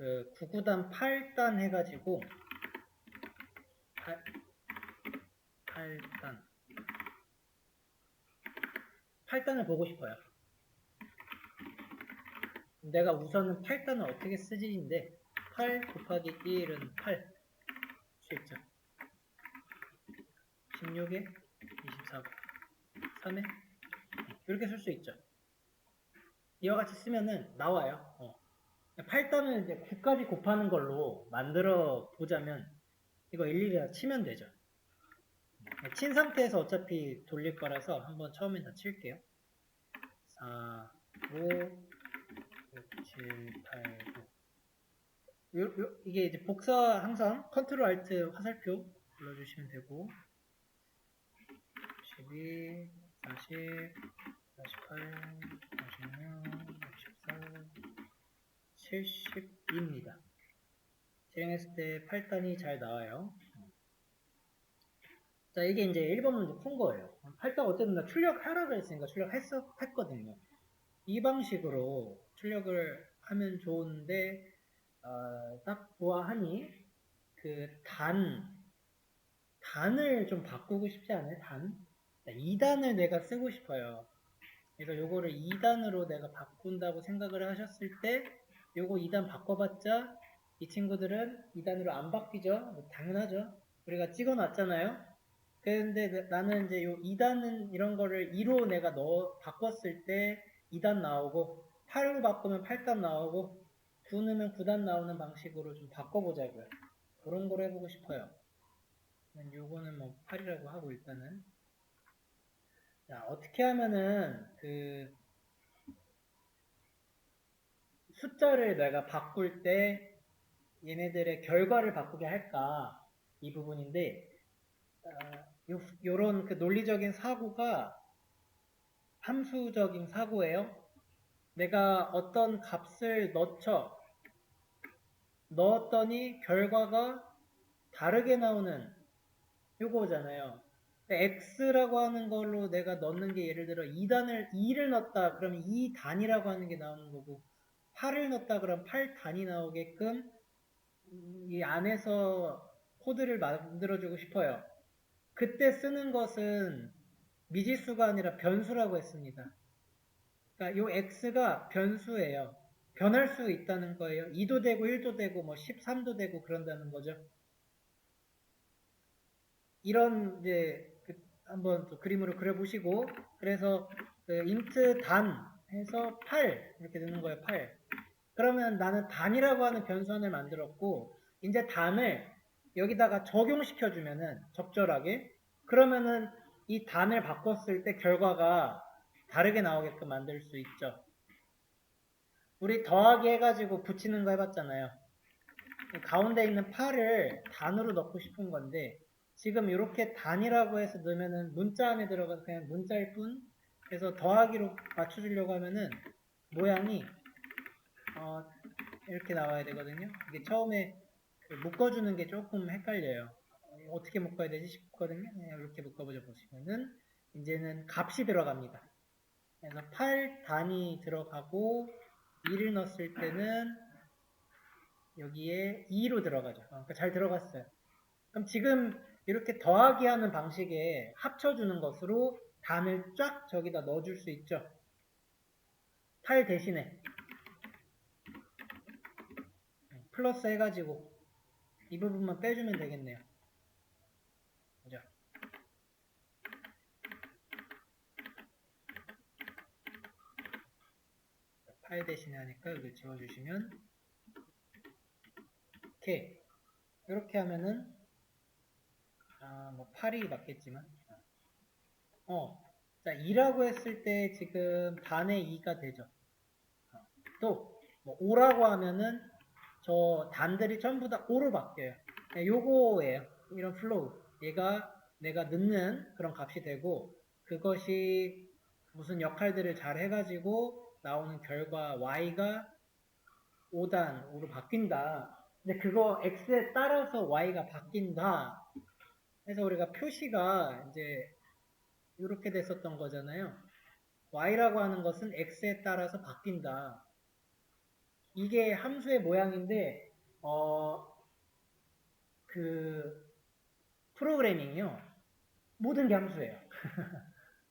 그 9구단 8단 해가지고 8단을 보고 싶어요. 내가 우선은 8단을 어떻게 쓰지인데 8 곱하기 1은 8 실점 16에 24 3에 이렇게 쓸 수 있죠. 이와 같이 쓰면은 나와요. 8단을 이제 9까지 곱하는 걸로 만들어 보자면 이거 일일이 치면 되죠. 친 상태에서 어차피 돌릴 거라서 한번 처음에 다 칠게요. 4, 5, 6, 7, 8, 9 이게 이제 복사 항상 컨트롤 알트 화살표 눌러주시면 되고 12, 40, 48, 46, 64, 70입니다. 실행했을 때 8단이 잘 나와요. 자, 이게 이제 1번 문제 푼 거예요. 8단 어쨌든 나 출력하라고 했으니까 출력했거든요. 이 방식으로 출력을 하면 좋은데, 딱 보아하니, 그 단을 좀 바꾸고 싶지 않아요? 단? 2단을 내가 쓰고 싶어요. 그래서 요거를 2단으로 내가 바꾼다고 생각을 하셨을 때, 요거 2단 바꿔봤자, 이 친구들은 2단으로 안 바뀌죠? 당연하죠? 우리가 찍어 놨잖아요? 근데 나는 이제 요 2단은 이런 거를 2로 내가 바꿨을 때 2단 나오고 8로 바꾸면 8단 나오고 9 넣으면 9단 나오는 방식으로 좀 바꿔보자고요. 그런 걸 해보고 싶어요. 요거는 뭐 8이라고 하고 일단은 자, 어떻게 하면은 그 숫자를 내가 바꿀 때 얘네들의 결과를 바꾸게 할까 이 부분인데 요런 그 논리적인 사고가 함수적인 사고예요. 내가 어떤 값을 넣었더니 결과가 다르게 나오는 요거잖아요. x라고 하는 걸로 내가 넣는 게 예를 들어 2를 넣었다 그러면 2단이라고 하는 게 나오는 거고 8을 넣었다 그러면 8단이 나오게끔 이 안에서 코드를 만들어주고 싶어요. 그때 쓰는 것은 미지수가 아니라 변수라고 했습니다. 그러니까 요 x가 변수예요. 변할 수 있다는 거예요. 2도 되고 1도 되고 뭐 13도 되고 그런다는 거죠. 이런 이제 한번 또 그림으로 그려보시고 그래서 그 int 단 해서 8 이렇게 되는 거예요. 8. 그러면 나는 단이라고 하는 변수 하나를 만들었고 이제 단을 여기다가 적용시켜주면은 적절하게 그러면은 이 단을 바꿨을 때 결과가 다르게 나오게끔 만들 수 있죠. 우리 더하기 해가지고 붙이는 거 해봤잖아요. 가운데 있는 8을 단으로 넣고 싶은 건데 지금 이렇게 단이라고 해서 넣으면은 문자 안에 들어가서 그냥 문자일 뿐 그래서 더하기로 맞춰주려고 하면은 모양이 이렇게 나와야 되거든요. 이게 처음에 그 묶어주는 게 조금 헷갈려요. 어떻게 묶어야 되지 싶거든요. 이렇게 묶어보자 보시면은 이제는 값이 들어갑니다. 그래서 8단이 들어가고 2를 넣었을 때는 여기에 2로 들어가죠. 그러니까 잘 들어갔어요. 그럼 지금 이렇게 더하기 하는 방식에 합쳐주는 것으로 단을 쫙 저기다 넣어줄 수 있죠. 8 대신에 플러스 해가지고 이 부분만 빼주면 되겠네요. 그죠? 8 대신에 하니까 여기 지워주시면 오케이. 이렇게 하면은 뭐 8이 맞겠지만 자 2라고 했을 때 지금 단의 2가 되죠. 또 뭐 5라고 하면은 저 단들이 전부 다 5로 바뀌어요. 요거예요. 이런 플로우. 얘가 내가 넣는 그런 값이 되고 그것이 무슨 역할들을 잘 해가지고 나오는 결과 y가 5단으로 바뀐다. 근데 그거 x에 따라서 y가 바뀐다. 그래서 우리가 표시가 이제 이렇게 됐었던 거잖아요. y라고 하는 것은 x에 따라서 바뀐다. 이게 함수의 모양인데 그 프로그래밍이요. 모든 게 함수예요.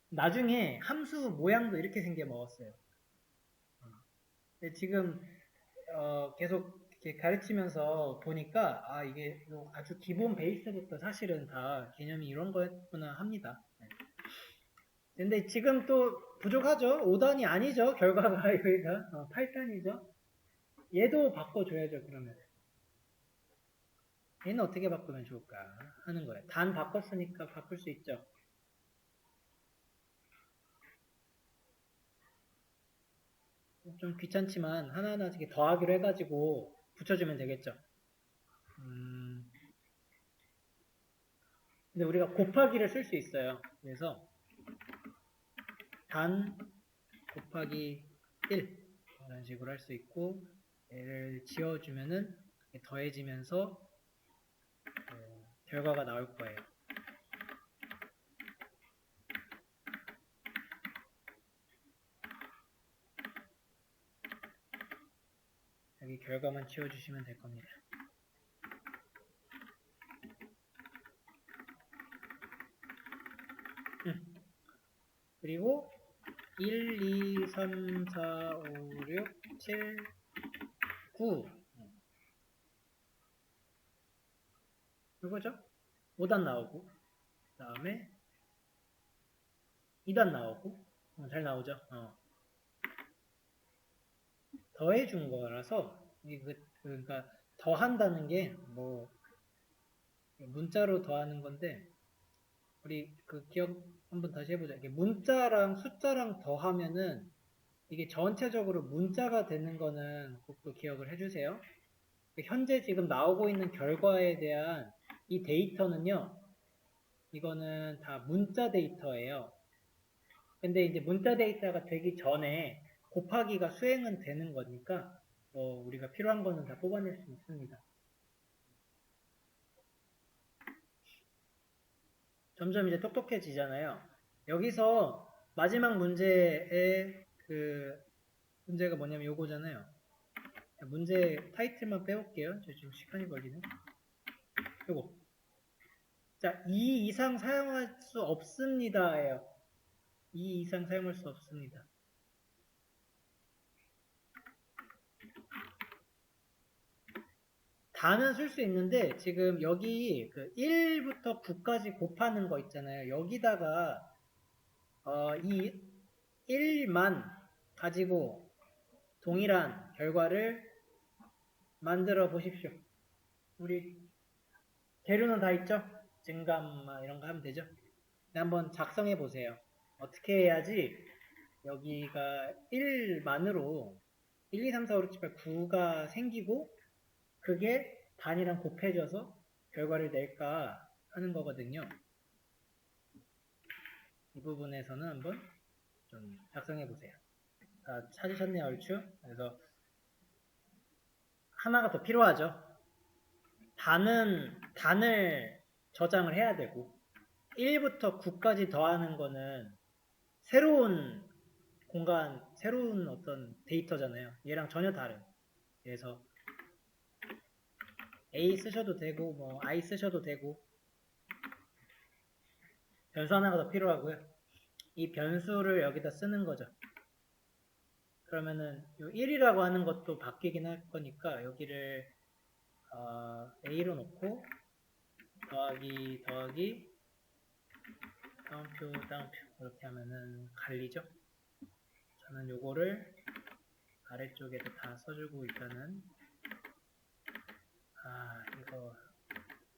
나중에 함수 모양도 이렇게 생겨 먹었어요. 근데 지금 계속 이렇게 가르치면서 보니까 이게 아주 기본 베이스부터 사실은 다 개념이 이런 거였구나 합니다. 네. 근데 지금 또 부족하죠? 5단이 아니죠? 결과가 여기가 8단이죠? 얘도 바꿔줘야죠, 그러면. 얘는 어떻게 바꾸면 좋을까 하는 거예요. 단 바꿨으니까 바꿀 수 있죠. 좀 귀찮지만 하나하나 이렇게 더하기로 해가지고 붙여주면 되겠죠. 근데 우리가 곱하기를 쓸 수 있어요. 그래서 단 곱하기 1 이런 식으로 할 수 있고 얘를 지워주면은 더해지면서 결과가 나올 거예요. 여기 결과만 지워주시면 될 겁니다. 그리고 1, 2, 3, 4, 5, 6, 7, 9 이거죠? 5단 나오고 그 다음에 2단 나오고 잘 나오죠? 더해준 거라서 그러니까 더한다는 게 뭐 문자로 더하는 건데 우리 그 기억 한번 다시 해보자. 이게 문자랑 숫자랑 더하면은 이게 전체적으로 문자가 되는 거는 꼭 기억을 해주세요. 현재 지금 나오고 있는 결과에 대한 이 데이터는요. 이거는 다 문자 데이터예요. 근데 이제 문자 데이터가 되기 전에 곱하기가 수행은 되는 거니까 우리가 필요한 거는 다 뽑아낼 수 있습니다. 점점 이제 똑똑해지잖아요. 여기서 마지막 문제의 문제가 뭐냐면 요거잖아요. 문제 타이틀만 빼올게요. 저 지금 시간이 걸리네. 요거. 자, 2 이상 사용할 수 없습니다예요. 2 이상 사용할 수 없습니다. 다는 쓸 수 있는데 지금 여기 1부터 9까지 곱하는 거 있잖아요. 여기다가 이 1만 가지고 동일한 결과를 만들어 보십시오. 우리 재료는 다 있죠? 증감 이런 거 하면 되죠? 한번 작성해 보세요. 어떻게 해야지 여기가 1만으로 1, 2, 3, 4, 5, 6, 7, 8, 9가 생기고 그게 단이랑 곱해져서 결과를 낼까 하는 거거든요. 이 부분에서는 한번 좀 작성해 보세요. 찾으셨네요, 얼추? 그래서 하나가 더 필요하죠. 단을 저장을 해야 되고 1부터 9까지 더하는 거는 새로운 공간, 새로운 어떤 데이터잖아요. 얘랑 전혀 다른. 그래서 A 쓰셔도 되고 뭐 I 쓰셔도 되고 변수 하나가 더 필요하고요. 이 변수를 여기다 쓰는 거죠. 그러면은 이 1이라고 하는 것도 바뀌긴 할 거니까 여기를 A로 놓고 더하기 다운표 이렇게 하면은 갈리죠. 저는 요거를 아래쪽에도 다 써주고 일단은 이거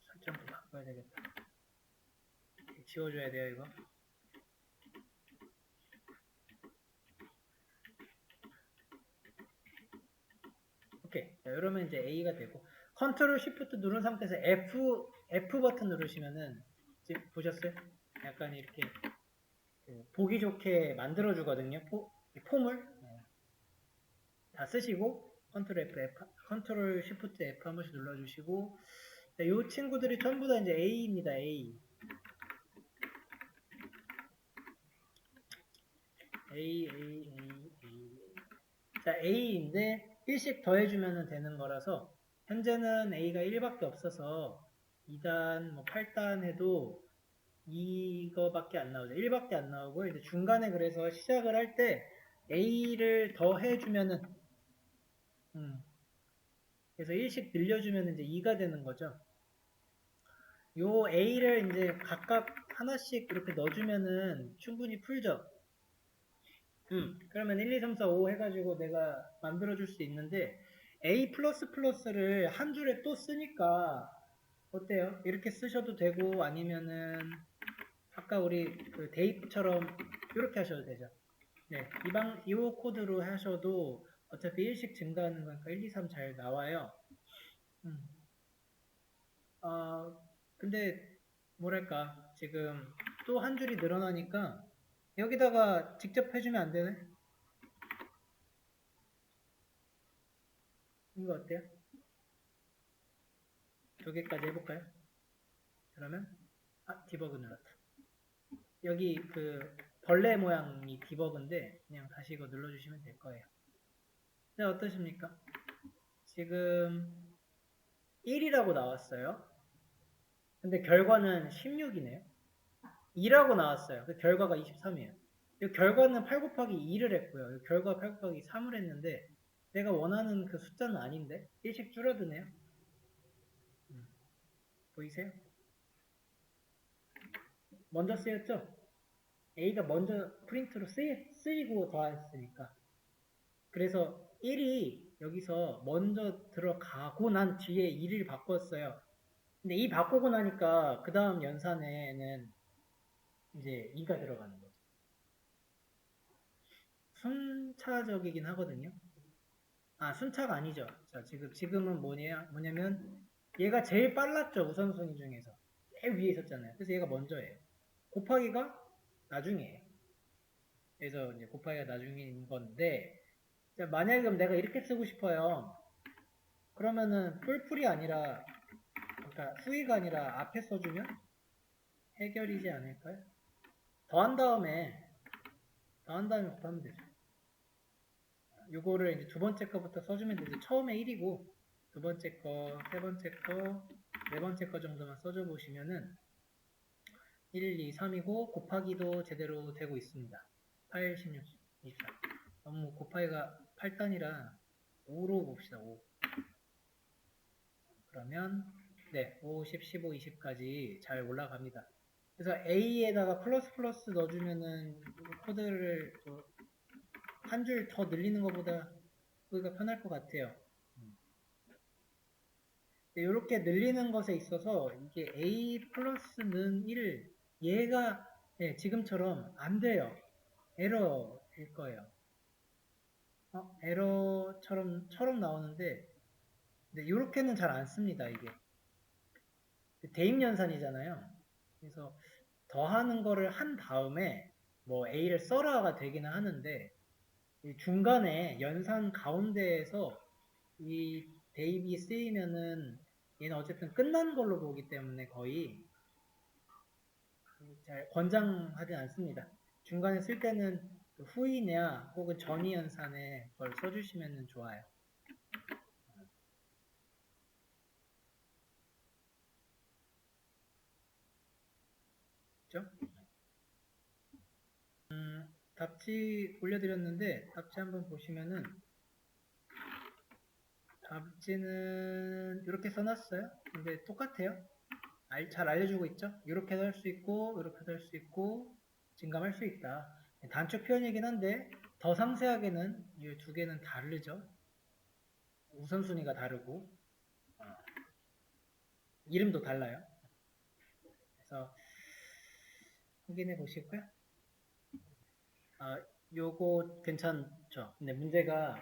설정도 바꿔야 되겠다. 지워줘야 돼요 이거. 오케이. 자, 이러면 이제 A가 되고 컨트롤 쉬프트 누른 상태에서 F 버튼 누르시면은 지금 보셨어요? 약간 이렇게 보기 좋게 만들어 주거든요. 폼을 다 쓰시고 컨트롤 쉬프트 F 한 번씩 눌러주시고 이 친구들이 전부 다 이제 A입니다. A. 자, A인데 1씩 더해주면 되는 거라서 현재는 A가 1밖에 없어서 2단, 뭐 8단 해도 이거밖에 안 나오죠. 1밖에 안 나오고 이제 중간에 그래서 시작을 할 때 A를 더해주면은 그래서 1씩 늘려주면 이제 2가 되는 거죠. 요 A를 이제 각각 하나씩 이렇게 넣어주면은 충분히 풀죠. 그러면 1, 2, 3, 4, 5 해가지고 내가 만들어줄 수 있는데 A++를 한 줄에 또 쓰니까 어때요? 이렇게 쓰셔도 되고 아니면은 아까 우리 그 대입처럼 이렇게 하셔도 되죠. 네, 이 코드로 하셔도 어차피 1씩 증가하는 거니까 1, 2, 3 잘 나와요. 근데 뭐랄까 지금 또 한 줄이 늘어나니까 여기다가 직접 해주면 안 되네? 이거 어때요? 두 개까지 해볼까요? 그러면 디버그 눌렀다. 여기 그 벌레 모양이 디버그인데 그냥 다시 이거 눌러주시면 될 거예요. 네, 어떠십니까? 지금 1이라고 나왔어요. 근데 결과는 16이네요. 2라고 나왔어요. 그 결과가 23이에요. 이 결과는 8 곱하기 2를 했고요. 이 결과 8 곱하기 3을 했는데 내가 원하는 그 숫자는 아닌데 1씩 줄어드네요. 보이세요? 먼저 쓰였죠? A가 먼저 프린트로 쓰이고 더했으니까. 그래서 1이 여기서 먼저 들어가고 난 뒤에 2를 바꿨어요. 근데 2 바꾸고 나니까 그 다음 연산에는 이제 2가 들어가는 거죠. 순차적이긴 하거든요. 순차가 아니죠. 자, 지금은 뭐냐면 얘가 제일 빨랐죠. 우선순위 중에서. 제일 위에 있었잖아요. 그래서 얘가 먼저예요. 곱하기가 나중이에요. 그래서 이제 곱하기가 나중인 건데, 자, 만약에 그럼 내가 이렇게 쓰고 싶어요. 그러면은 뿔풀이 아니라, 그러니까 후위가 아니라 앞에 써주면 해결이지 않을까요? 더한 다음에 곱하면 되죠. 요거를 이제 두 번째 거부터 써주면 되죠. 처음에 1이고, 두 번째 거, 세 번째 거, 네 번째 거 정도만 써줘 보시면은 1, 2, 3이고 곱하기도 제대로 되고 있습니다. 8, 16, 24. 너무 곱하기가 8단이라 5로 봅시다. 5. 그러면 네, 5, 10, 15, 20까지 잘 올라갑니다. 그래서 A에다가 플러스 넣어주면은 코드를 한 줄 더 늘리는 것보다 그게 편할 것 같아요. 이렇게 늘리는 것에 있어서 이게 A 플러스는 1, 얘가 지금처럼 안 돼요. 에러일 거예요. 에러처럼 나오는데 이렇게는 잘 안 씁니다. 이게 대입연산이잖아요. 그래서 더하는 거를 한 다음에 뭐 A를 써라가 되기는 하는데 중간에 연산 가운데에서 이 대입이 쓰이면은 얘는 어쨌든 끝난 걸로 보기 때문에 거의 잘 권장하진 않습니다. 중간에 쓸 때는 그 후이냐 혹은 전이 연산에 그걸 써주시면 좋아요. 그죠? 답지 올려드렸는데 답지 한번 보시면은 답지는 이렇게 써놨어요. 근데 똑같아요. 잘 알려주고 있죠? 이렇게도 할 수 있고 이렇게도 할 수 있고 증감할 수 있다. 단축 표현이긴 한데 더 상세하게는 이 두 개는 다르죠. 우선순위가 다르고 이름도 달라요. 그래서 확인해 보시고요. 요거 괜찮죠? 근데 문제가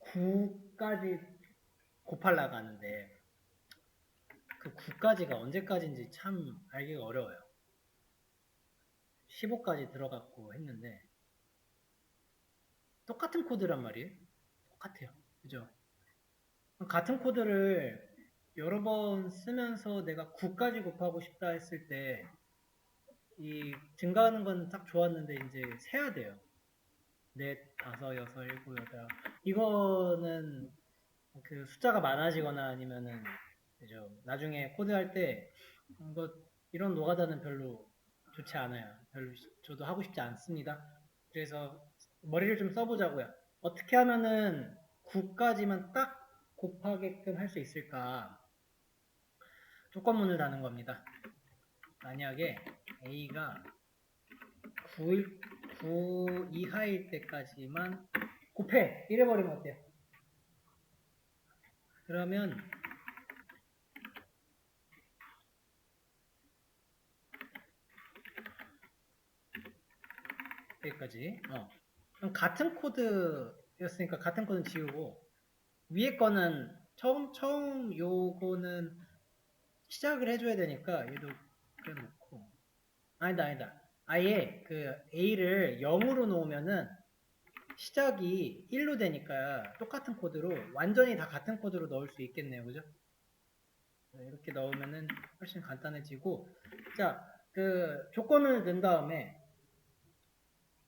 9까지 곱하려고 하는데 그 9까지가 언제까지인지 참 알기가 어려워요. 15까지 들어갔고 했는데 똑같은 코드란 말이에요. 똑같아요. 그죠? 같은 코드를 여러 번 쓰면서 내가 9까지 곱하고 싶다 했을 때 이 증가하는 건 딱 좋았는데 이제 세야 돼요. 넷, 다섯, 여섯, 일곱, 여덟. 이거는 그 숫자가 많아지거나 아니면은 그죠. 나중에 코드할 때 이거 이런 노가다는 별로 좋지 않아요. 별로 저도 하고 싶지 않습니다. 그래서 머리를 좀 써보자고요. 어떻게 하면은 9까지만 딱 곱하게끔 할 수 있을까? 조건문을 다는 겁니다. 만약에 A가 9 이하일 때까지만 곱해! 이래버리면 어때요? 그러면 여기까지 그럼 같은 코드였으니까 같은 코드는 지우고 위에 거는 처음 요거는 시작을 해줘야 되니까 얘도 그래 놓고 아니다 아예 그 A를 0으로 놓으면은 시작이 1로 되니까 똑같은 코드로 완전히 다 같은 코드로 넣을 수 있겠네요. 그죠? 이렇게 넣으면은 훨씬 간단해지고 자, 그 조건을 넣은 다음에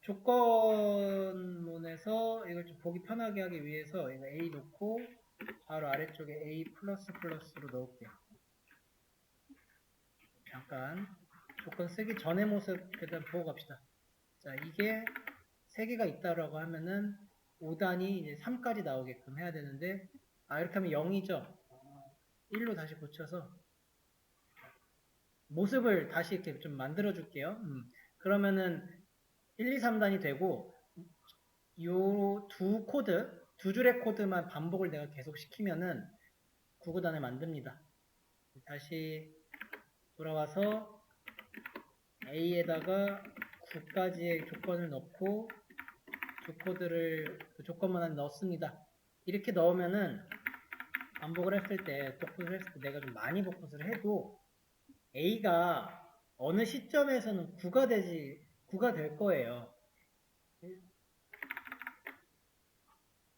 조건문에서 이걸 좀 보기 편하게 하기 위해서 이거 A 놓고 바로 아래쪽에 A++로 넣을게요. 잠깐 조건 쓰기 전의 모습 일단 보고 갑시다. 자, 이게 3개가 있다라고 하면은 5단이 이제 3까지 나오게끔 해야 되는데 이렇게 하면 0이죠. 1로 다시 고쳐서 모습을 다시 이렇게 좀 만들어 줄게요. 그러면은 1, 2, 3단이 되고 요 두 줄의 코드만 반복을 내가 계속 시키면은 9구단을 만듭니다. 다시 돌아와서 A에다가 9까지의 조건을 넣고 그 조건만 한 넣습니다. 이렇게 넣으면은 반복을 했을 때, 복붙을 했을 때 내가 좀 많이 복붙을 해도 A가 어느 시점에서는 9가 될 거예요.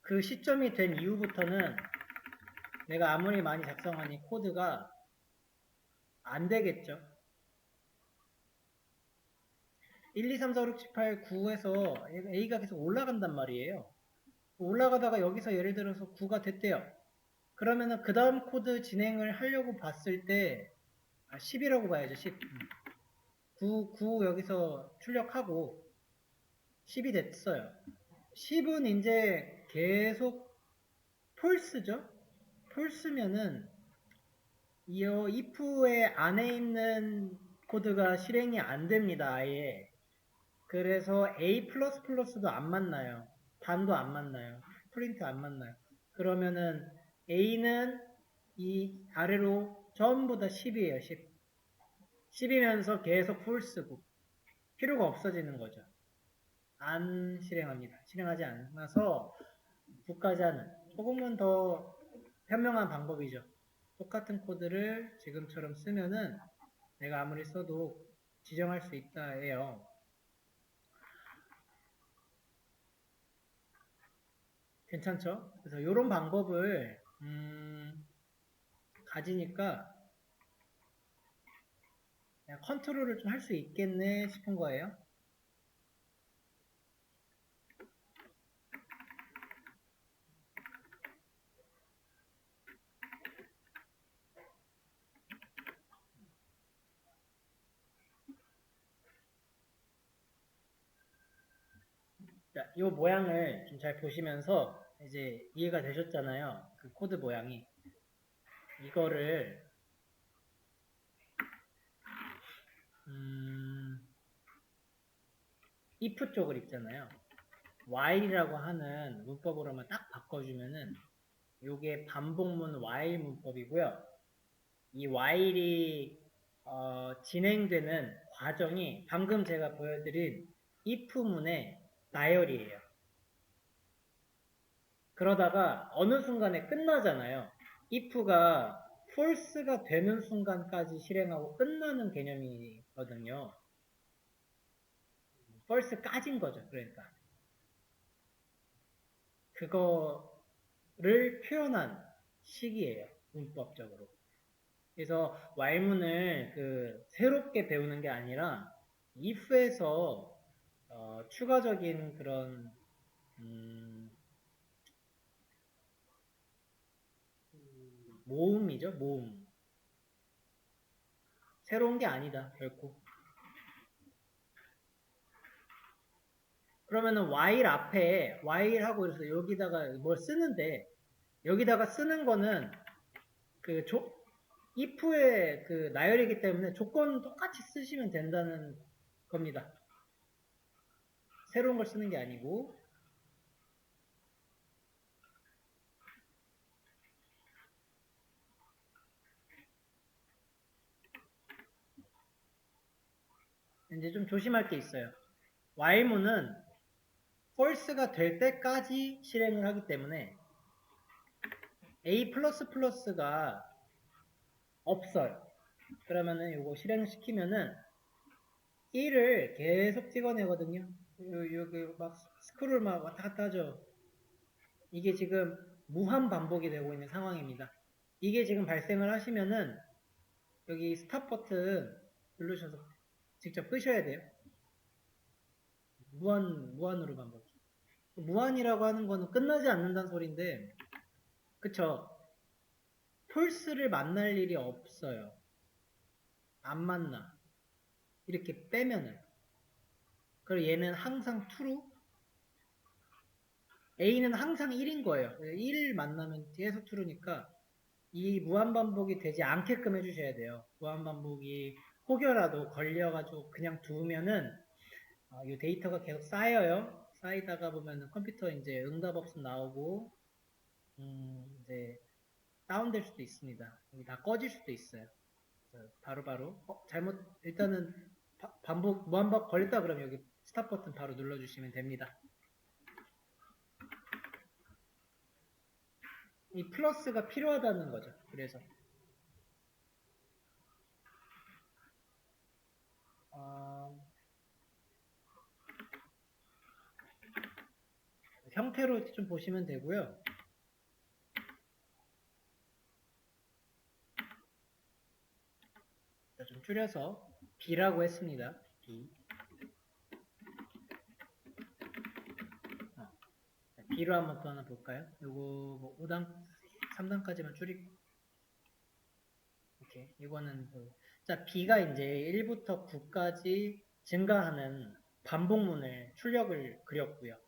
그 시점이 된 이후부터는 내가 아무리 많이 작성하니 코드가 안 되겠죠. 1, 2, 3, 4, 5, 6, 7, 8, 9에서 A가 계속 올라간단 말이에요. 올라가다가 여기서 예를 들어서 9가 됐대요. 그러면은 그 다음 코드 진행을 하려고 봤을 때 10이라고 봐야죠. 10. 9 여기서 출력하고 10이 됐어요. 10은 이제 계속 폴스죠. 폴스면은 이 if의 안에 있는 코드가 실행이 안 됩니다. 아예. 그래서 A++도 안 만나요. 단도 안 만나요. 프린트 안 만나요. 그러면은 A는 이 아래로 전부 다 10이에요. 10. 10이면서 계속 폴스고 필요가 없어지는 거죠. 안 실행합니다. 실행하지 않아서 9까지 하는 조금은 더 현명한 방법이죠. 똑같은 코드를 지금처럼 쓰면은 내가 아무리 써도 지정할 수 있다예요. 괜찮죠? 그래서 이런 방법을 가지니까 컨트롤을 좀 할 수 있겠네 싶은 거예요. 자, 이 모양을 좀 잘 보시면서 이제 이해가 되셨잖아요. 그 코드 모양이. 이거를 if 쪽을 있잖아요. while이라고 하는 문법으로만 딱 바꿔주면은 이게 반복문 while 문법이고요. 이 while이 진행되는 과정이 방금 제가 보여드린 if문의 나열이에요. 그러다가 어느 순간에 끝나잖아요. if가 false가 되는 순간까지 실행하고 끝나는 개념이거든요. false까진 거죠. 그러니까 그거를 표현한 식이에요. 문법적으로. 그래서 while문을 새롭게 배우는 게 아니라 if에서 추가적인 그런 모음이죠, 모음. 새로운 게 아니다, 결코. 그러면은 while 앞에 while 하고 있어서 여기다가 뭘 쓰는데 여기다가 쓰는 거는 그 if의 그 나열이기 때문에 조건 똑같이 쓰시면 된다는 겁니다. 새로운 걸 쓰는 게 아니고. 이제 좀 조심할 게 있어요. while문은 false가 될 때까지 실행을 하기 때문에 a++가 없어요. 그러면은 이거 실행시키면은 1을 계속 찍어내거든요. 여기 막 스크롤 막 왔다 갔다 하죠. 이게 지금 무한 반복이 되고 있는 상황입니다. 이게 지금 발생을 하시면은 여기 스탑 버튼 누르셔서 직접 끄셔야 돼요. 무한으로 반복. 무한이라고 하는 거는 끝나지 않는다는 소리인데, 그쵸? 폴스를 만날 일이 없어요. 안 만나. 이렇게 빼면은. 그리고 얘는 항상 true, A는 항상 1인 거예요. 1을 만나면 계속 true니까 이 무한반복이 되지 않게끔 해주셔야 돼요. 무한반복이 혹여라도 걸려가지고 그냥 두면은 이 데이터가 계속 쌓여요. 쌓이다가 보면 컴퓨터 이제 응답없음 나오고 이제 다운될 수도 있습니다. 여기 다 꺼질 수도 있어요. 바로바로 잘못 일단은 무한반복 걸렸다 그러면 여기 스탑 버튼 바로 눌러주시면 됩니다. 이 플러스가 필요하다는 거죠. 그래서 형태로 좀 보시면 되고요. 좀 줄여서 B라고 했습니다. B. B로 한번 또 하나 볼까요? 요거 뭐 5단, 3단까지만 줄이고. 오케이. 이거는 자, B가 이제 1부터 9까지 증가하는 반복문을 출력을 그렸고요.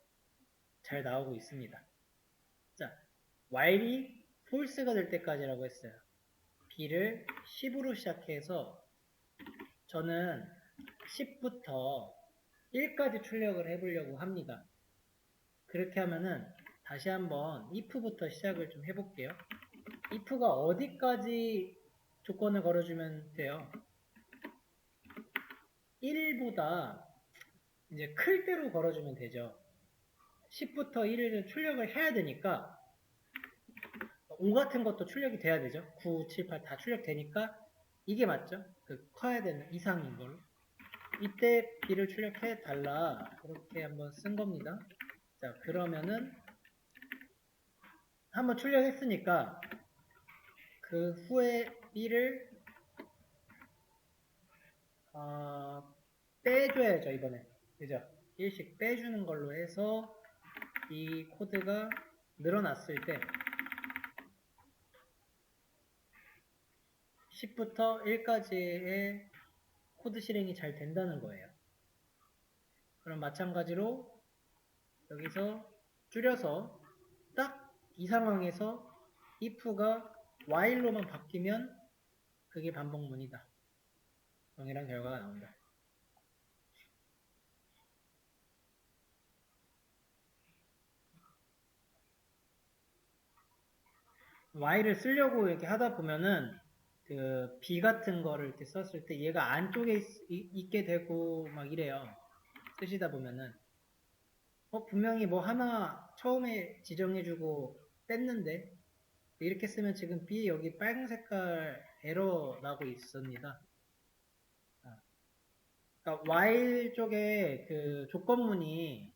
잘 나오고 있습니다. 자, while이 false가 될 때까지라고 했어요. B를 10으로 시작해서 저는 10부터 1까지 출력을 해보려고 합니다. 그렇게 하면은 다시 한번 if부터 시작을 좀 해볼게요. if가 어디까지 조건을 걸어주면 돼요? 1보다 이제 클 대로 걸어주면 되죠. 10부터 1을 출력을 해야 되니까 5 같은 것도 출력이 돼야 되죠. 9, 7, 8 다 출력되니까 이게 맞죠? 그 커야 되는 이상인 걸로. 이때 B를 출력해 달라. 그렇게 한번 쓴 겁니다. 자, 그러면은 한번 출력했으니까 그 후에 B를 빼줘야죠, 이번에. 그죠? 1씩 빼주는 걸로 해서 이 코드가 늘어났을 때 10부터 1까지의 코드 실행이 잘 된다는 거예요. 그럼 마찬가지로 여기서 줄여서 딱 이 상황에서 if가 while로만 바뀌면 그게 반복문이다. 동일한 결과가 나온다. while을 쓰려고 이렇게 하다 보면은 그 B 같은 거를 이렇게 썼을 때 얘가 안쪽에 있게 되고 막 이래요. 쓰시다 보면은 분명히 뭐 하나 처음에 지정해주고 뺐는데 이렇게 쓰면 지금 B 여기 빨간 색깔 에러 나고 있습니다. 그러니까 while 쪽에 그 조건문이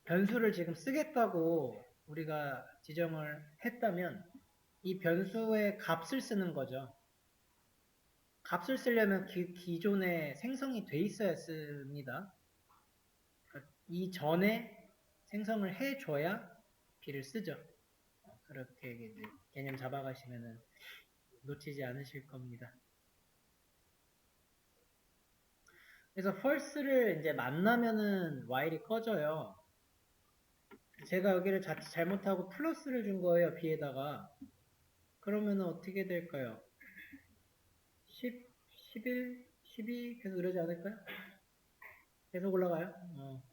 변수를 지금 쓰겠다고 우리가 지정을 했다면 이 변수의 값을 쓰는 거죠. 값을 쓰려면 기존에 생성이 돼 있어야 씁니다. 그러니까 이전에 생성을 해줘야 B를 쓰죠. 그렇게 이제 개념 잡아가시면은 놓치지 않으실 겁니다. 그래서 false를 이제 만나면은 while이 꺼져요. 제가 여기를 자칫 잘못하고 플러스를 준 거예요, B에다가. 그러면은 어떻게 될까요? 10, 11, 12 계속 이러지 않을까요? 계속 올라가요.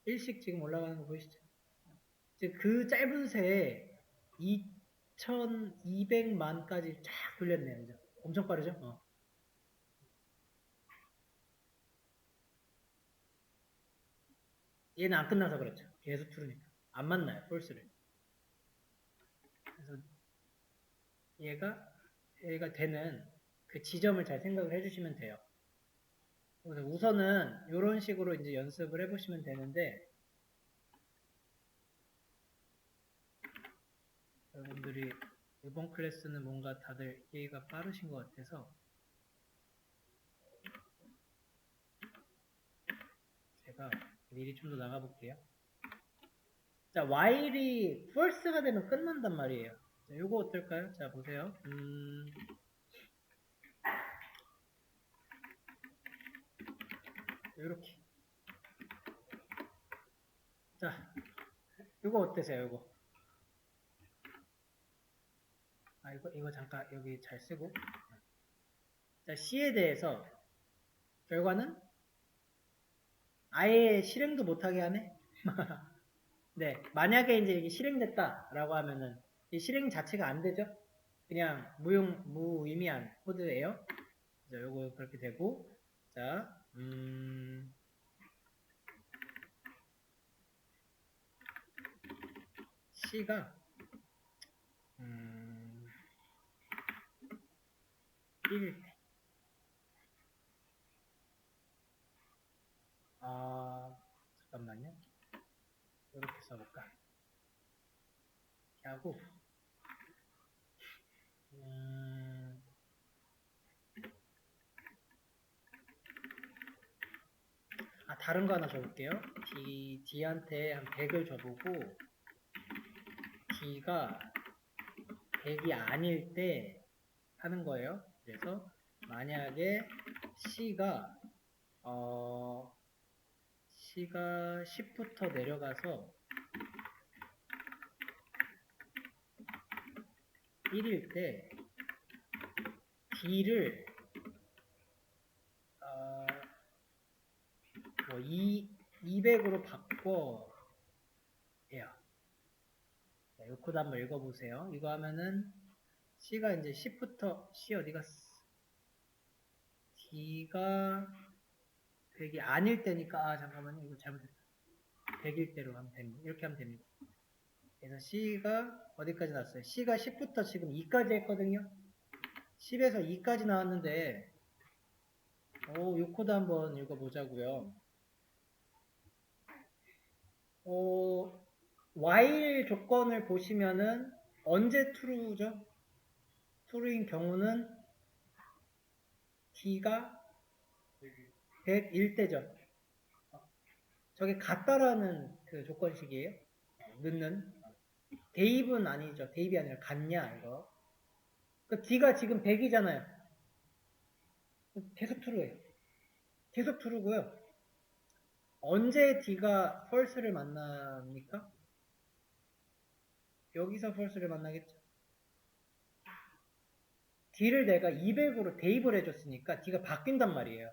1씩 지금 올라가는 거 보이시죠? 즉, 그 짧은 새에 2200만까지 쫙 돌렸네요. 그죠? 엄청 빠르죠? 얘는 안 끝나서 그렇죠. 계속 투르니까. 안 만나요, 폴스를. 그래서 얘가 되는 그 지점을 잘 생각을 해주시면 돼요. 그래서 우선은 이런 식으로 이제 연습을 해보시면 되는데, 여러분들이 이번 클래스는 뭔가 다들 이해가 빠르신 것 같아서 제가 미리 좀 더 나가볼게요. 자, while이 false가 되면 끝난단 말이에요. 자, 요거 어떨까요? 자, 보세요. 요렇게. 자, 요거 어떠세요? 요거. 이거 잠깐 여기 잘 쓰고. 자, C에 대해서 결과는 아예 실행도 못하게 하네? 네, 만약에 이제 이게 실행됐다라고 하면은 이 실행 자체가 안 되죠? 그냥 무의미한 코드예요. 자, 요거 그렇게 되고, 자, C가 1일 때, 잠깐만요. 이렇게 써볼까? 이렇게 하고, 다른 거 하나 줘볼게요. D한테 한 100을 줘보고, D가 100이 아닐 때 하는 거예요. 그래서 만약에 C가 10부터 내려가서 1일 때 D를 200으로 바꿔 해요. 자, 이 코드 한번 읽어보세요. 이거 하면은 C가 이제 10부터 C 어디 갔어? D가 100이 아닐 때니까 잠깐만요. 이거 잘못했다. 100일 때로 하면 됩니다. 이렇게 하면 됩니다. 그래서 C가 어디까지 났어요? C가 10부터 지금 2까지 했거든요. 10에서 2까지 나왔는데 이 코드 한번 읽어보자고요. while 조건을 보시면은 언제 true죠? true인 경우는 D가 100일 때죠. 저게 같다라는 그 조건식이에요. 넣는 대입은 아니죠. 대입이 아니라 같냐 이거. 그 D가 지금 100이잖아요. 계속 true예요. 계속 true고요. 언제 D가 false를 만납니까? 여기서 false를 만나겠죠. D를 내가 200으로 대입을 해줬으니까 D가 바뀐단 말이에요.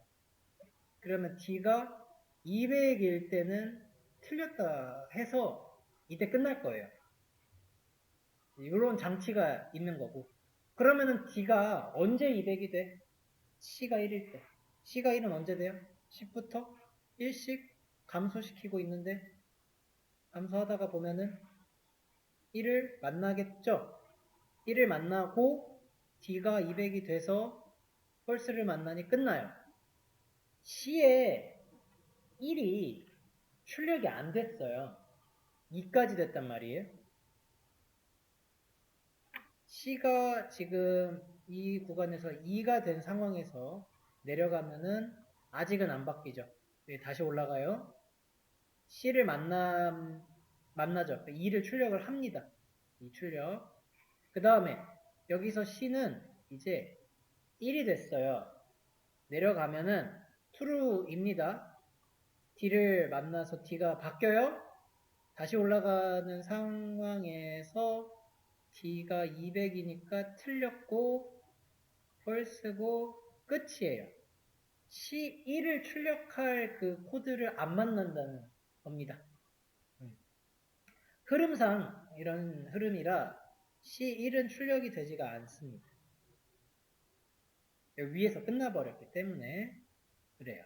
그러면 D가 200일 때는 틀렸다 해서 이때 끝날 거예요. 이런 장치가 있는 거고. 그러면은 D가 언제 200이 돼? C가 1일 때. C가 1은 언제 돼요? 10부터 1씩 감소시키고 있는데 감소하다가 보면은 1을 만나겠죠? 1을 만나고 D가 200이 돼서 false를 만나니 끝나요. C에 1이 출력이 안 됐어요. 2까지 됐단 말이에요. C가 지금 이 구간에서 2가 된 상황에서 내려가면은 아직은 안 바뀌죠. 다시 올라가요. C를 만나죠. 2를 출력을 합니다. 이 출력. 그 다음에 여기서 C는 이제 1이 됐어요. 내려가면은 true입니다. D를 만나서 D가 바뀌어요. 다시 올라가는 상황에서 D가 200이니까 틀렸고 false고 끝이에요. C1을 출력할 그 코드를 안 만난다는 겁니다. 흐름상 이런 흐름이라 C1은 출력이 되지가 않습니다. 위에서 끝나버렸기 때문에 그래요.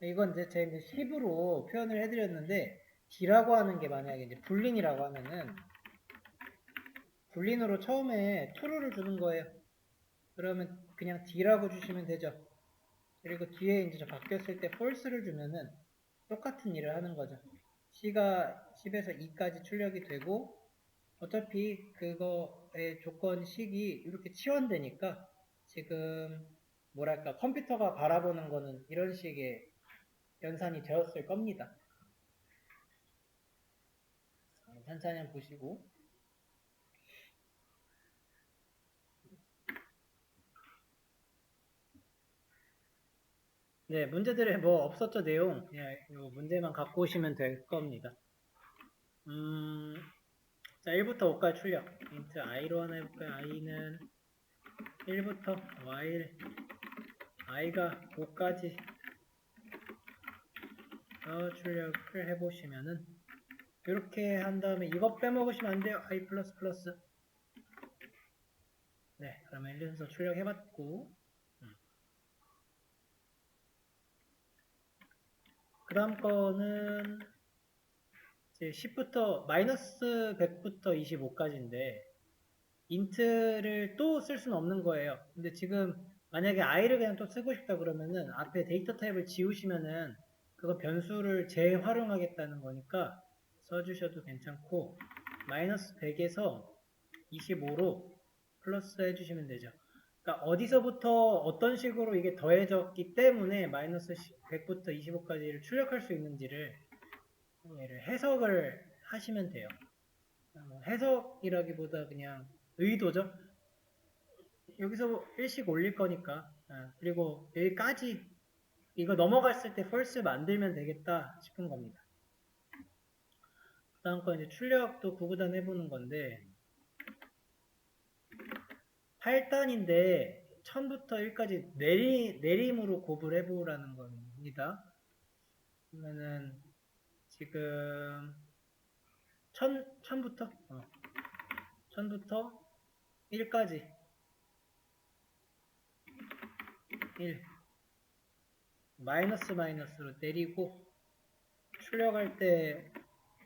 이건 이제 제가 이제 10으로 표현을 해드렸는데 D라고 하는 게 만약에 이제 불린이라고 하면은 불린으로 처음에 true를 주는 거예요. 그러면 그냥 D라고 주시면 되죠. 그리고 뒤에 이제 바뀌었을 때 false를 주면은 똑같은 일을 하는 거죠. C가 10에서 2까지 출력이 되고 어차피 그거의 조건식이 이렇게 치환되니까 지금 뭐랄까 컴퓨터가 바라보는 거는 이런 식의 연산이 되었을 겁니다. 천천히 한번 보시고 네, 문제들에 뭐 없었죠, 내용. 그냥 요 문제만 갖고 오시면 될 겁니다. 자, 1부터 5까지 출력. int i로 하나 해볼까요? i는 1부터 while i가 5까지 출력을 해보시면은 이렇게 한 다음에 이거 빼먹으시면 안 돼요. i++. 네, 그러면 1, 2, 3, 4 출력해봤고 그 다음 거는 이제 10부터 마이너스 100부터 25까지인데 인트를 또 쓸 수는 없는 거예요. 근데 지금 만약에 i를 그냥 또 쓰고 싶다 그러면은 앞에 데이터 타입을 지우시면은 그거 변수를 재활용하겠다는 거니까 써주셔도 괜찮고 마이너스 100에서 25로 플러스 해주시면 되죠. 그러니까 어디서부터 어떤 식으로 이게 더해졌기 때문에 마이너스 100부터 25까지를 출력할 수 있는지를 해석을 하시면 돼요. 해석이라기보다 그냥 의도죠. 여기서 일씩 올릴 거니까. 그리고 여기까지 이거 넘어갔을 때 false 만들면 되겠다 싶은 겁니다. 그 다음 건 이제 출력도 구구단 해보는 건데 8단인데 1000부터 1까지 내림으로 곱을 해보라는 겁니다. 그러면은 지금 1000부터 1000부터 1까지 1 마이너스로 내리고 출력할 때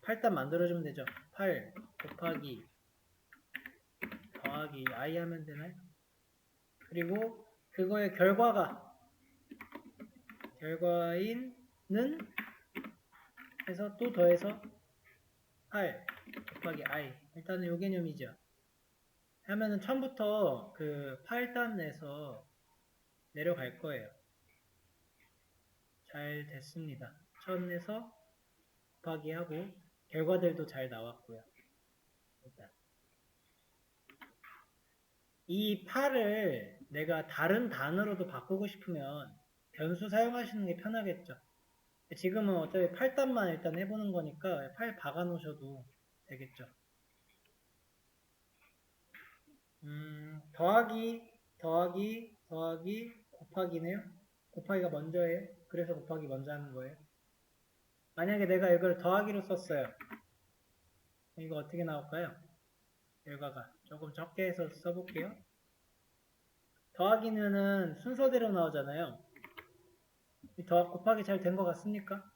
8단 만들어주면 되죠. 8 곱하기 더하기 i 하면 되나요? 그리고 그거의 결과인는 해서 또 더해서 8 곱하기 i 일단은 요 개념이죠. 하면은 1000부터 그 8단에서 내려갈 거예요. 잘 됐습니다. 1000에서 곱하기 하고 결과들도 잘 나왔고요. 일단 이 8을 내가 다른 단어로도 바꾸고 싶으면 변수 사용하시는 게 편하겠죠. 지금은 어차피 8단만 일단 해보는 거니까 8 박아 놓으셔도 되겠죠. 더하기 곱하기네요. 곱하기가 먼저예요. 그래서 곱하기 먼저 하는 거예요. 만약에 내가 이걸 더하기로 썼어요. 이거 어떻게 나올까요? 결과가 조금 적게 해서 써볼게요. 더하기는 순서대로 나오잖아요. 곱하기 잘 된 것 같습니까?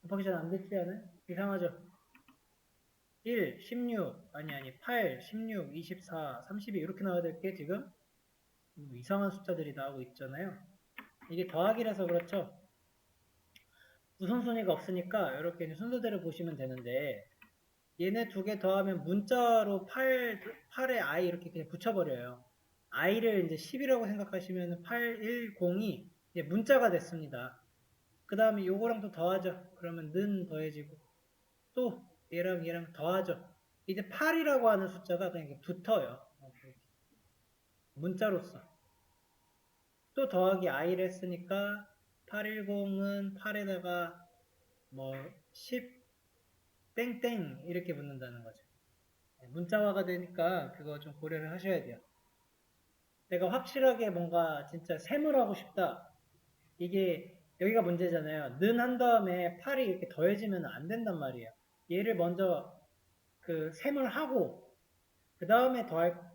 곱하기 잘 안 됐지 않아요? 이상하죠? 1, 16, 아니 8, 16, 24, 32 이렇게 나와야 될 게 지금 이상한 숫자들이 나오고 있잖아요. 이게 더하기라서 그렇죠. 우선순위가 없으니까 이렇게 순서대로 보시면 되는데 얘네 두 개 더하면 문자로 8에 i 이렇게 그냥 붙여버려요. i를 이제 10이라고 생각하시면 810이 이제 문자가 됐습니다. 그 다음에 요거랑 또 더하죠. 그러면 는 더해지고 또 얘랑 얘랑 더하죠. 이제 8이라고 하는 숫자가 그냥 이렇게 붙어요. 문자로서. 또 더하기 i를 했으니까 810은 8에다가 뭐 10 땡땡 이렇게 붙는다는 거죠. 문자화가 되니까 그거 좀 고려를 하셔야 돼요. 내가 확실하게 뭔가 진짜 셈을 하고 싶다. 이게 여기가 문제잖아요. 는 한 다음에 8이 이렇게 더해지면 안 된단 말이에요. 얘를 먼저 그 셈을 하고 그 다음에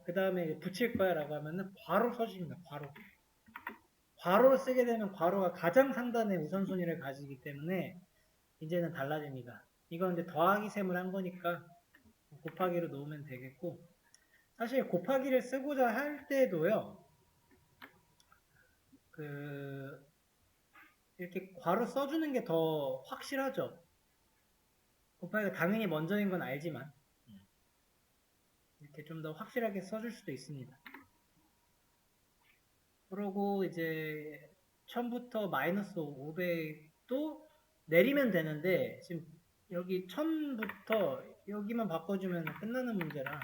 그 다음에 붙일 거야 라고 하면은 괄호 써줍니다. 괄호. 괄호를 쓰게 되면 괄호가 가장 상단에 우선순위를 가지기 때문에 이제는 달라집니다. 이건 이제 더하기 셈을 한 거니까 곱하기로 놓으면 되겠고, 사실 곱하기를 쓰고자 할 때도요, 이렇게 괄호 써주는 게 더 확실하죠. 곱하기가 당연히 먼저인 건 알지만, 이렇게 좀 더 확실하게 써줄 수도 있습니다. 그러고 이제 1000부터 마이너스 500도 내리면 되는데, 지금 여기 1000부터 여기만 바꿔주면 끝나는 문제라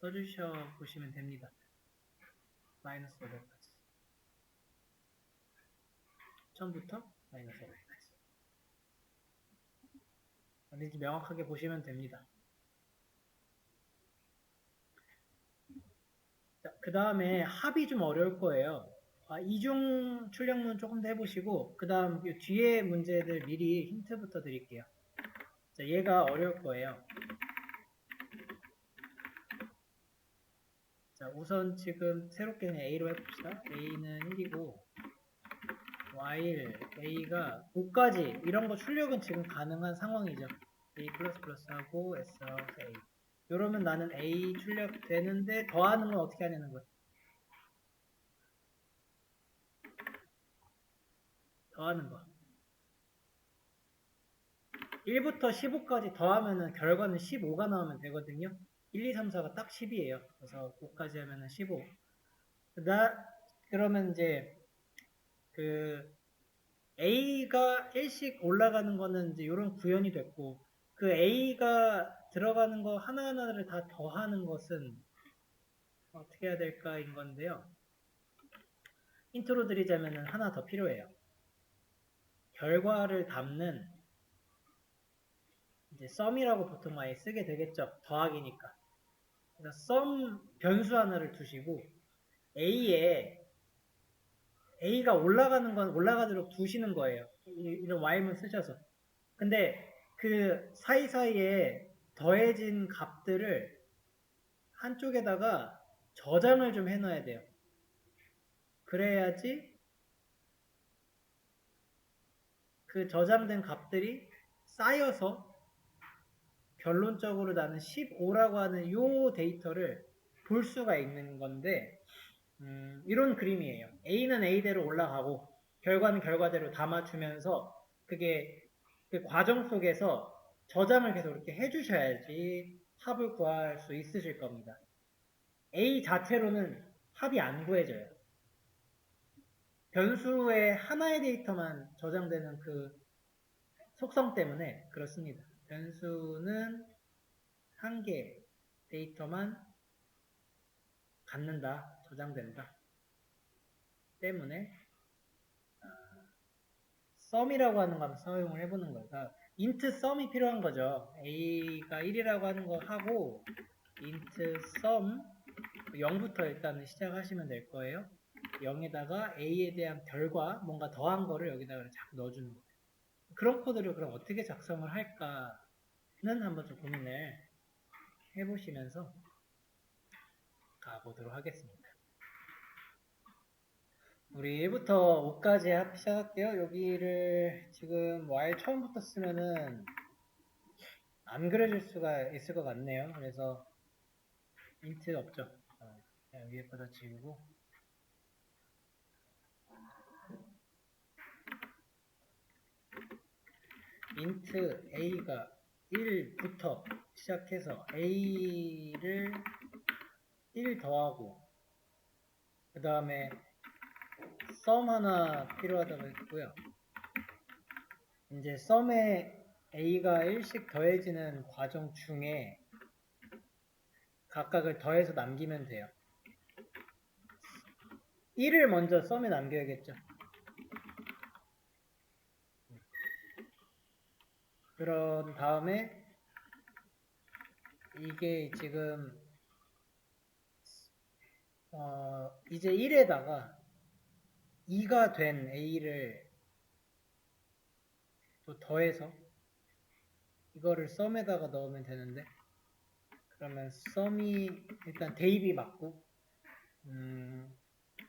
써주셔 보시면 됩니다. 마이너스 500까지. 1000부터 마이너스 500까지. 어딘지 명확하게 보시면 됩니다. 그 다음에 합이 좀 어려울 거예요. 이중 출력문 조금 더 해보시고 그 다음 뒤에 문제들 미리 힌트부터 드릴게요. 자, 얘가 어려울 거예요. 자, 우선 지금 새롭게 그냥 A로 해봅시다. A는 1이고 while A가 5까지 이런 거 출력은 지금 가능한 상황이죠. A++ 하고 S A. 이러면 나는 A 출력되는데 더하는 건 어떻게 하냐는 거예요. 더하는 거. 1부터 15까지 더하면은 결과는 15가 나오면 되거든요. 1, 2, 3, 4가 딱 10이에요. 그래서 5까지 하면은 15. 그러면 이제 그 A가 1씩 올라가는 거는 이제 이런 구현이 됐고 그 A가 들어가는 거 하나하나를 다 더하는 것은 어떻게 해야 될까인 건데요. 힌트로 드리자면은 하나 더 필요해요. 결과를 담는 이제 썸이라고 보통 많이 쓰게 되겠죠. 더하기니까. 그래서 썸 변수 하나를 두시고 A가 올라가는 건 올라가도록 두시는 거예요. 이런 while문 쓰셔서. 근데 그 사이사이에 더해진 값들을 한쪽에다가 저장을 좀 해놔야 돼요. 그래야지 그 저장된 값들이 쌓여서 결론적으로 나는 15라고 하는 요 데이터를 볼 수가 있는 건데 이런 그림이에요. A는 A대로 올라가고 결과는 결과대로 담아주면서 그게 그 과정 속에서 저장을 계속 이렇게 해주셔야지 합을 구할 수 있으실 겁니다. A 자체로는 합이 안 구해져요. 변수의 하나의 데이터만 저장되는 그 속성 때문에 그렇습니다. 변수는 한 개 데이터만 갖는다, 저장된다. 때문에 썸이라고 하는 거 한번 사용을 해보는 거예요. 그러니까 int sum이 필요한 거죠. a가 1이라고 하는 거 하고 int sum 0부터 일단 시작하시면 될 거예요. 0에다가 a에 대한 결과 뭔가 더한 거를 여기다가 자꾸 넣어주는 거예요. 그런 코드를 그럼 어떻게 작성을 할까는 한번 좀 고민을 해보시면서 가보도록 하겠습니다. 우리 1부터 5까지 시작할게요. 여기를 지금 while 처음부터 쓰면은 안 그려질 수가 있을 것 같네요. 그래서 int 없죠. 그냥 위에 거다 지우고 int a가 1부터 시작해서 a를 1 더하고 그 다음에 sum 하나 필요하다고 했고요. 이제 썸에 a가 1씩 더해지는 과정 중에 각각을 더해서 남기면 돼요. 1을 먼저 썸에 남겨야겠죠. 그런 다음에 이게 지금 이제 1에다가 2가 된 a를 또 더해서 이거를 썸에다가 넣으면 되는데, 그러면 썸이 일단 대입이 맞고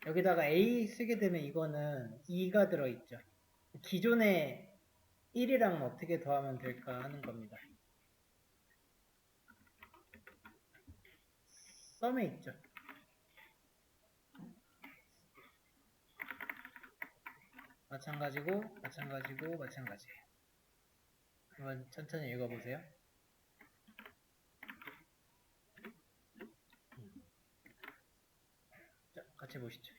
여기다가 a 쓰게 되면 이거는 2가 들어있죠. 기존에 1이랑 어떻게 더하면 될까 하는 겁니다. 썸에 있죠. 마찬가지고 마찬가지예요. 한번 천천히 읽어보세요. 자, 같이 보시죠.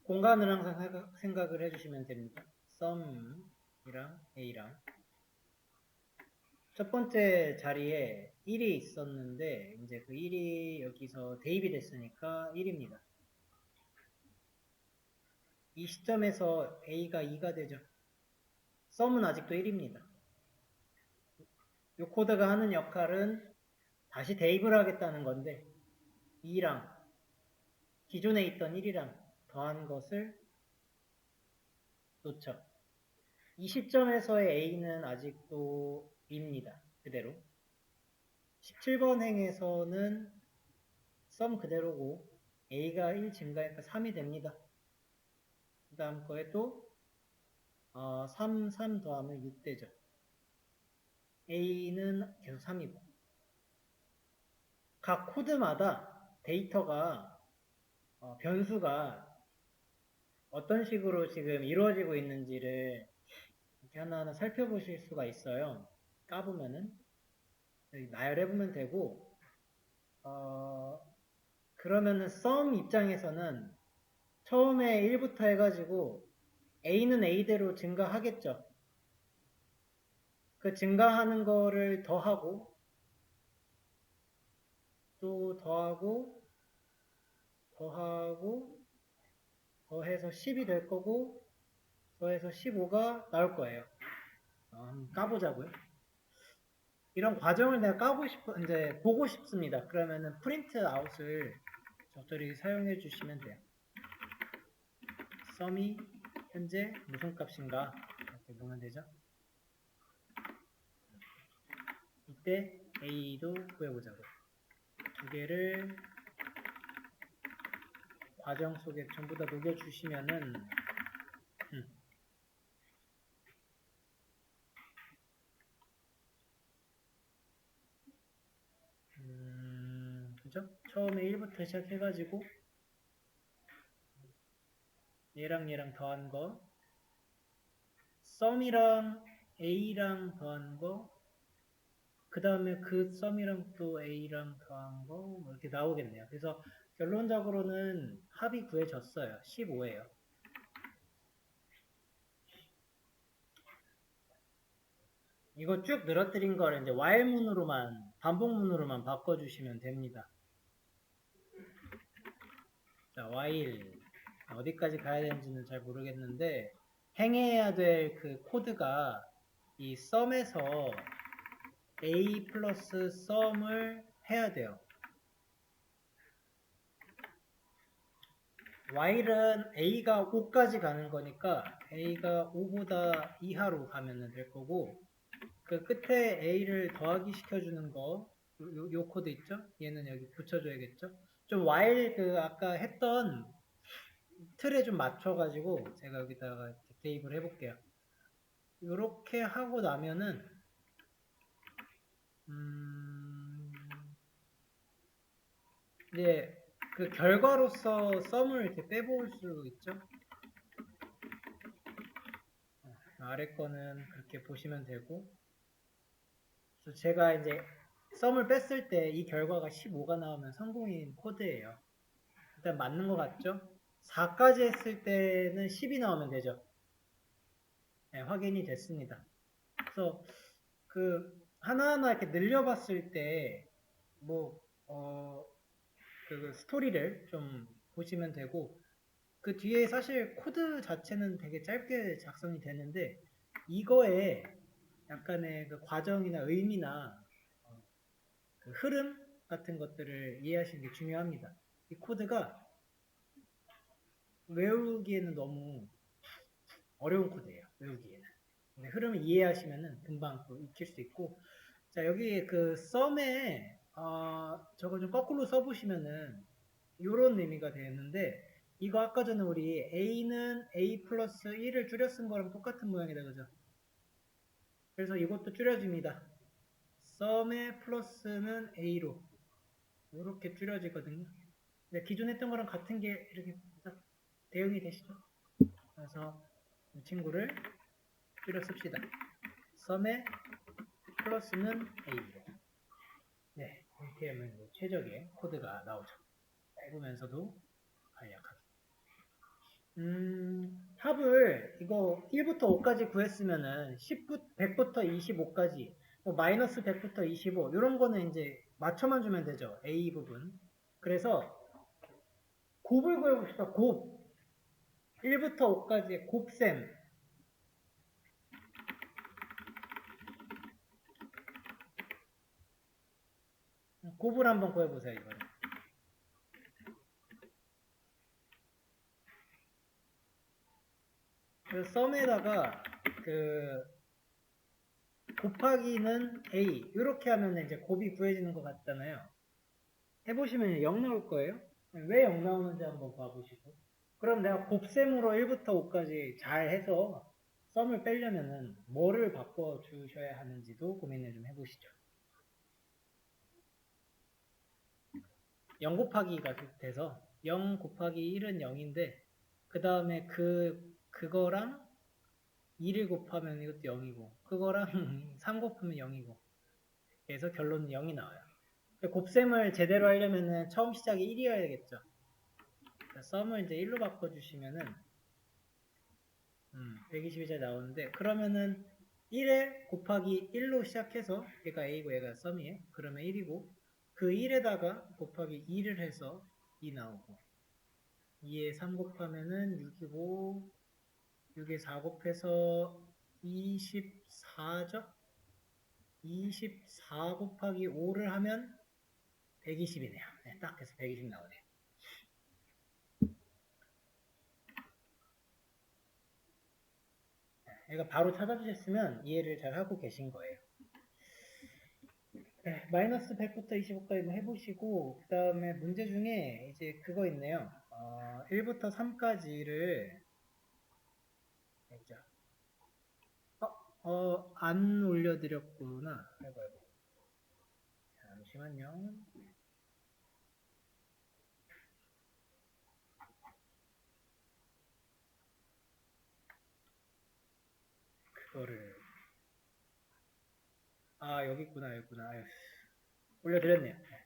공간을 항상 생각을 해주시면 됩니다. 썸이랑 a랑 첫 번째 자리에 1이 있었는데 이제 그 1이 여기서 대입이 됐으니까 1입니다. 이 시점에서 a가 2가 되죠. 썸은 아직도 1입니다. 이 코드가 하는 역할은 다시 대입을 하겠다는 건데 2랑 기존에 있던 1이랑 더한 것을 놓죠. 이 시점에서의 a는 아직도 2입니다. 그대로. 17번 행에서는 썸 그대로고 a가 1 증가하니까 3이 됩니다. 그 다음 거에 또 3 더하면 6 되죠. a는 계속 3이고 각 코드마다 데이터가 변수가 어떤 식으로 지금 이루어지고 있는지를 이렇게 하나하나 살펴보실 수가 있어요. 까보면은 나열해보면 되고 그러면은 썸 입장에서는 처음에 1부터 해가지고 a는 a대로 증가하겠죠. 그 증가하는 거를 더하고 또 더하고 더해서 10이 될 거고 더해서 15가 나올 거예요. 한번 까보자고요. 이런 과정을 내가 이제 보고 싶습니다. 그러면은 프린트 아웃을 적절히 사용해 주시면 돼요. 썸이 현재 무슨 값인가 이렇게 보면 되죠. 이때 a도 구해보자고요. 두 개를 과정 속에 전부 다 녹여주시면은 그죠? 처음에 1부터 시작해가지고 얘랑 더한 거 썸이랑 a랑 더한 거 그 다음에 그 썸이랑 또 a랑 더한 거 이렇게 나오겠네요. 그래서 결론적으로는 합이 구해졌어요. 15예요. 이거 쭉 늘어뜨린 거를 이제 while문으로만 반복문으로만 바꿔주시면 됩니다. 자, while 어디까지 가야 되는지는 잘 모르겠는데 행해야 될 그 코드가 이 썸에서 a 플러스 썸을 해야 돼요. while은 a가 5까지 가는 거니까 a가 5보다 이하로 가면 될 거고 그 끝에 a를 더하기 시켜주는 거 요 코드 있죠? 얘는 여기 붙여줘야겠죠? 좀 while 그 아까 했던 틀에 좀 맞춰가지고 제가 여기다가 이렇게 대입을 해볼게요. 이렇게 하고 나면은 이제 그 결과로서 썸을 이렇게 빼볼 수 있죠. 아래 거는 그렇게 보시면 되고 그래서 제가 이제 썸을 뺐을 때 이 결과가 15가 나오면 성공인 코드예요. 일단 맞는 것 같죠? 4까지 했을 때는 10이 나오면 되죠. 네, 확인이 됐습니다. 그래서 그 하나하나 이렇게 늘려봤을 때 뭐 그 스토리를 좀 보시면 되고, 그 뒤에 사실 코드 자체는 되게 짧게 작성이 되는데 이거에 약간의 그 과정이나 의미나 그 흐름 같은 것들을 이해하시는 게 중요합니다. 이 코드가 외우기에는 너무 어려운 코드예요. 외우기에는. 근데 흐름을 이해하시면은 금방 또 익힐 수 있고, 자 여기 그 썸에 저걸 좀 거꾸로 써보시면은 이런 의미가 되는데, 이거 아까 전에 우리 a는 a 플러스 1을 줄여 쓴 거랑 똑같은 모양이다, 그죠? 그래서 이것도 줄여집니다. 썸의 플러스는 a로 이렇게 줄여지거든요. 근데 기존 했던 거랑 같은 게 이렇게 딱 대응이 되시죠? 그래서 이 친구를 줄여 씁시다. 썸의 플러스는 a로. 네, 이렇게 하면 최적의 코드가 나오죠. 짧으면서도 간략하게. 합을 이거 1부터 5까지 구했으면은 100부터 25까지, 뭐 마이너스 100부터 25 이런 거는 이제 맞춰만 주면 되죠. A 부분. 그래서 곱을 구해봅시다. 곱. 1부터 5까지의 곱셈. 곱을 한번 구해보세요, 이거는. 그래서 썸에다가 그 곱하기는 A 이렇게 하면 이제 곱이 구해지는 것 같잖아요. 해보시면 0 나올 거예요. 왜 0 나오는지 한번 봐보시고. 그럼 내가 곱셈으로 1부터 5까지 잘 해서 썸을 빼려면은 뭐를 바꿔주셔야 하는지도 고민을 좀 해보시죠. 0 곱하기가 돼서 0 곱하기 1은 0인데 그 다음에 그거랑 2를 곱하면 이것도 0이고 그거랑 3 곱하면 0이고 그래서 결론은 0이 나와요. 곱셈을 제대로 하려면은 처음 시작이 1이어야겠죠. 썸을 이제 1로 바꿔주시면은 122잘 나오는데, 그러면은 1에 곱하기 1로 시작해서 얘가 A고 얘가 썸이에요. 그러면 1이고 그 1에다가 곱하기 2를 해서 2 나오고 2에 3 곱하면은 6이고 6에 4 곱해서 24죠? 24 곱하기 5를 하면 120이네요. 네, 딱 해서 120 나오네요. 얘가 바로 찾아주셨으면 이해를 잘 하고 계신 거예요. 네, 마이너스 100부터 25까지 해보시고 그 다음에 문제 중에 이제 그거 있네요. 1부터 3까지를 안 올려드렸구나. 아이고. 잠시만요. 그거를 여기 있구나. 아유, 올려드렸네요. 네,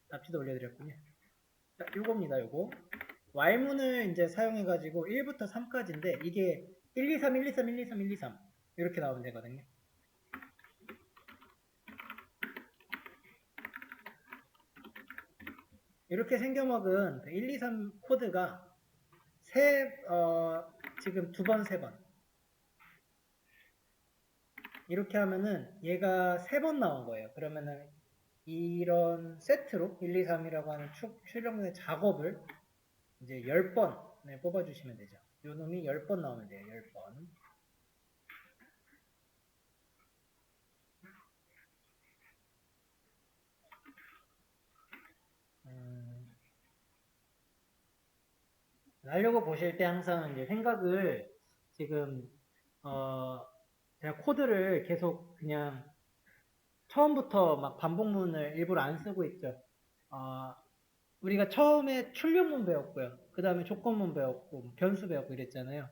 답지도 올려드렸군요. 자, 요겁니다. 요거 Y문을 이제 사용해가지고 1부터 3까지인데 이게 1, 2, 3, 1, 2, 3, 1, 2, 3, 1, 2, 3 이렇게 나오면 되거든요. 이렇게 생겨먹은 1, 2, 3 코드가 지금 2번, 3번 이렇게 하면은 얘가 3번 나온 거예요. 그러면은 이런 세트로 1, 2, 3이라고 하는 출력문의 작업을 이제 10번 뽑아주시면 되죠. 요 놈이 10번 나오면 돼요. 10번. 하려고 보실 때 항상 이제 생각을 지금 제가 코드를 계속 그냥 처음부터 막 반복문을 일부러 안 쓰고 있죠. 우리가 처음에 출력문 배웠고요. 그 다음에 조건문 배웠고 변수 배웠고 이랬잖아요.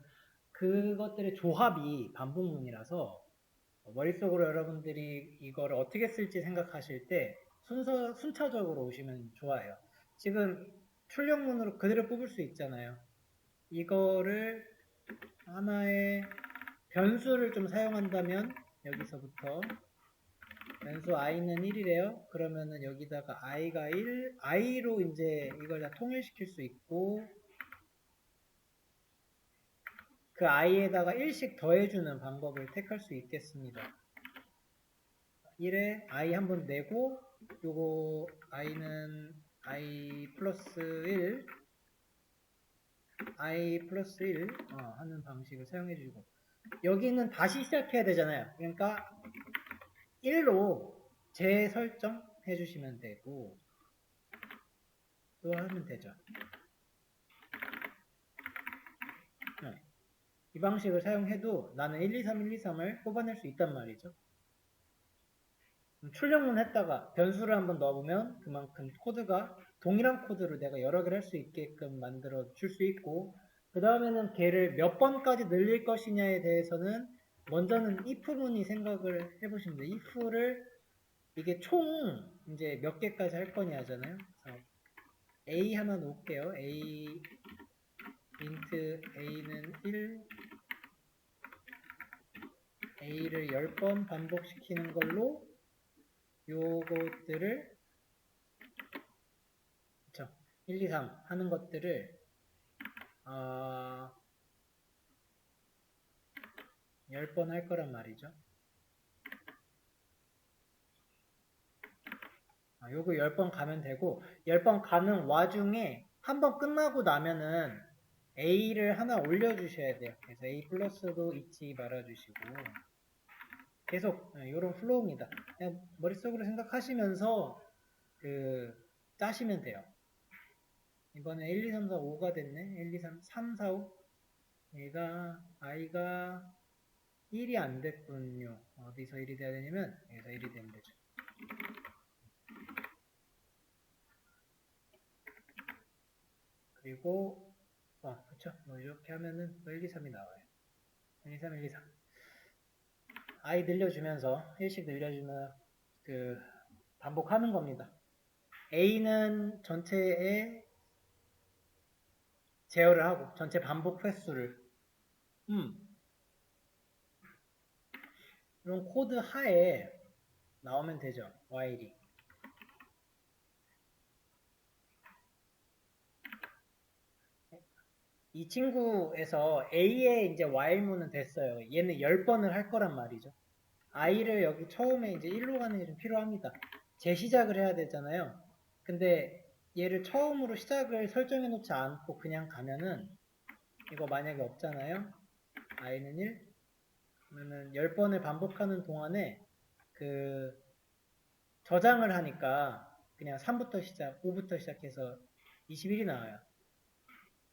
그것들의 조합이 반복문이라서 머릿속으로 여러분들이 이거를 어떻게 쓸지 생각하실 때 순차적으로 오시면 좋아요. 지금 출력문으로 그대로 뽑을 수 있잖아요. 이거를 하나의 변수를 좀 사용한다면 여기서부터 변수 i는 1이래요. 그러면은 여기다가 i가 1, i로 이제 이걸 다 통일시킬 수 있고 그 i에다가 1씩 더해주는 방법을 택할 수 있겠습니다. 1에 i 한번 내고 요거 i는 i 플러스 1 i 플러스 1 하는 방식을 사용해주고 여기는 다시 시작해야 되잖아요. 그러니까 1로 재설정 해주시면 되고 또 하면 되죠. 네. 이 방식을 사용해도 나는 1, 2, 3, 1, 2, 3을 뽑아낼 수 있단 말이죠. 출력문 했다가 변수를 한번 넣어보면 그만큼 코드가 동일한 코드를 내가 여러 개를 할 수 있게끔 만들어 줄 수 있고 그 다음에는 걔를 몇 번까지 늘릴 것이냐에 대해서는 먼저는 if문이 생각을 해보시면 돼요. if를 이게 총 이제 몇 개까지 할 거냐잖아요. 그래서 a 하나 놓을게요. a int a는 1 a를 10번 반복시키는 걸로 요것들을 1, 2, 3 하는 것들을 10번 할 거란 말이죠. 요거 10번 가면 되고 10번 가는 와중에 한 번 끝나고 나면은 A를 하나 올려주셔야 돼요. 그래서 A 플러스도 잊지 말아주시고 계속 이런 플로우입니다. 그냥 머릿속으로 생각하시면서 짜시면 돼요. 이번에 1, 2, 3, 4, 5가 됐네. 1, 2, 3, 3, 4, 5 얘가 I가 1이 안 됐군요. 어디서 1이 돼야 되냐면 여기서 1이 되면 되죠. 그리고 그쵸. 이렇게 하면은 1, 2, 3이 나와요. 1, 2, 3, 1, 2, 3 I 늘려주면서 1씩 늘려주면 반복하는 겁니다. A는 전체에 제어를 하고 전체 반복 횟수를 이런 코드 하에 나오면 되죠. while이 이 친구에서 A의 이제 while문은 됐어요. 얘는 10번을 할 거란 말이죠. I를 여기 처음에 이제 1로 가는 게 좀 필요합니다. 재시작을 해야 되잖아요. 근데 얘를 처음으로 시작을 설정해 놓지 않고 그냥 가면은 이거 만약에 없잖아요. I는 1 그러면 10번을 반복하는 동안에 저장을 하니까 그냥 3부터 시작, 5부터 시작해서 21이 나와요.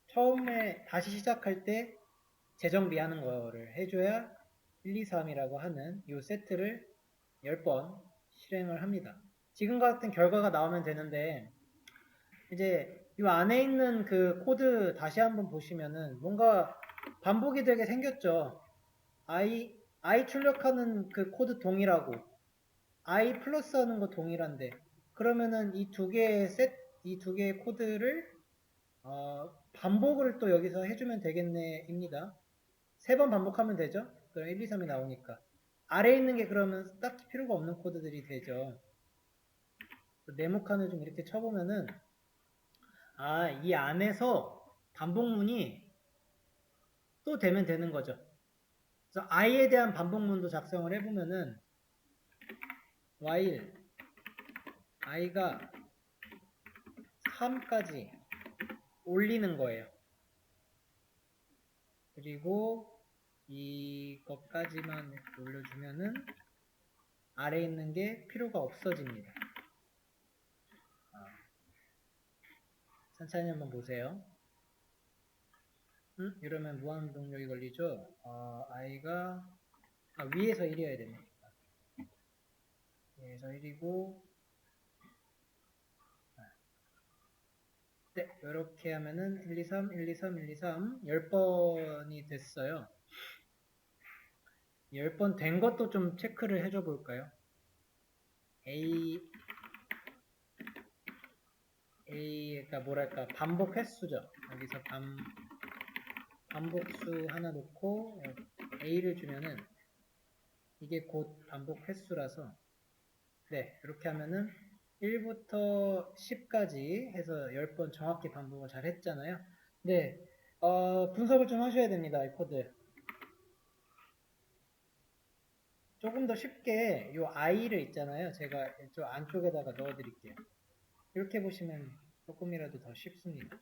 처음에 다시 시작할 때 재정비하는 거를 해줘야 1, 2, 3이라고 하는 이 세트를 10번 실행을 합니다. 지금 같은 결과가 나오면 되는데 이제 이 안에 있는 그 코드 다시 한번 보시면은 뭔가 반복이 되게 생겼죠. I 출력하는 그 코드 동일하고 I 플러스 하는 거 동일한데 그러면은 이 두 개의 코드를 반복을 또 여기서 해주면 되겠네 입니다. 3번 반복하면 되죠. 그럼 1, 2, 3이 나오니까 아래에 있는 게 그러면 딱히 필요가 없는 코드들이 되죠. 네모칸을 좀 이렇게 쳐보면은 이 안에서 반복문이 또 되면 되는 거죠. 그래서 i에 대한 반복문도 작성을 해보면은 while i가 3까지 올리는 거예요. 그리고 이것까지만 이렇게 올려주면은 아래에 있는 게 필요가 없어집니다. 천천히 한번 보세요. 이러면 무한동력이 걸리죠. i가 위에서 1이어야 되네. 위에서 1이고 네, 이렇게 하면은 1, 2, 3, 1, 2, 3, 1, 2, 3 10번이 됐어요. 10번 된 것도 좀 체크를 해줘 볼까요? A가 뭐랄까 반복 횟수죠. 여기서 반복수 하나 놓고 A를 주면은 이게 곧 반복 횟수라서 네, 이렇게 하면은 1부터 10까지 해서 10번 정확히 반복을 잘 했잖아요. 네, 분석을 좀 하셔야 됩니다, 이 코드. 조금 더 쉽게 이 i를 있잖아요. 제가 이쪽 안쪽에다가 넣어 드릴게요. 이렇게 보시면 조금이라도 더 쉽습니다.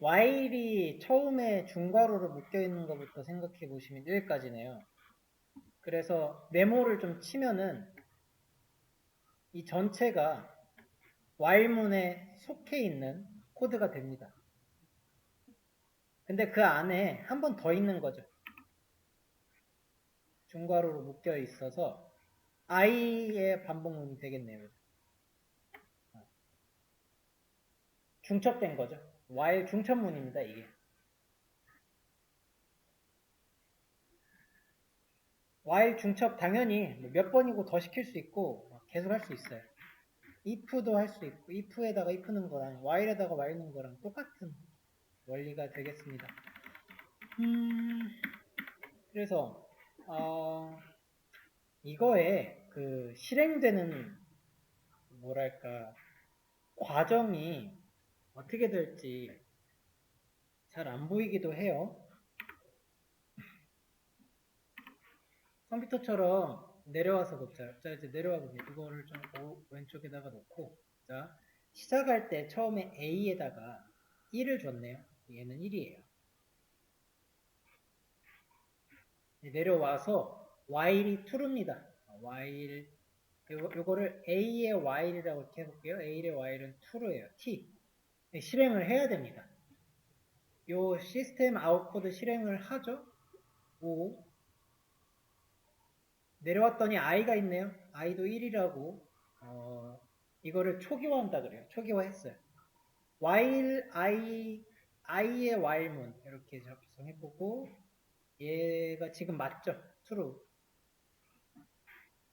while이 처음에 중괄호로 묶여 있는 것부터 생각해 보시면 여기까지네요. 그래서 네모를 좀 치면은 이 전체가 while문에 속해 있는 코드가 됩니다. 근데 그 안에 한 번 더 있는 거죠. 중괄호로 묶여 있어서 i의 반복문이 되겠네요. 중첩된 거죠. while 중첩문입니다, 이게. while 중첩 당연히 몇 번이고 더 시킬 수 있고 계속 할 수 있어요. if도 할 수 있고 if에다가 if 넣는 거랑 while에다가 while 넣는 거랑 똑같은 원리가 되겠습니다. 그래서 이거에 그 실행되는 뭐랄까 과정이 어떻게 될지 잘 안 보이기도 해요. 컴퓨터처럼 내려와서 놓자. 자, 이제 내려와 보세요. 이거를 좀 왼쪽에다가 놓고, 자, 시작할 때 처음에 A에다가 1을 줬네요. 얘는 1이에요. 내려와서 while이 true입니다. while, 요거를 A의 while이라고 이렇게 해볼게요. A의 while은 true예요. T. 실행을 해야 됩니다. 요 시스템 아웃 코드 실행을 하죠. O. 내려왔더니 i가 있네요. i도 1이라고 이거를 초기화한다 그래요. 초기화했어요. while i의 while문 이렇게 작성해보고 얘가 지금 맞죠? true.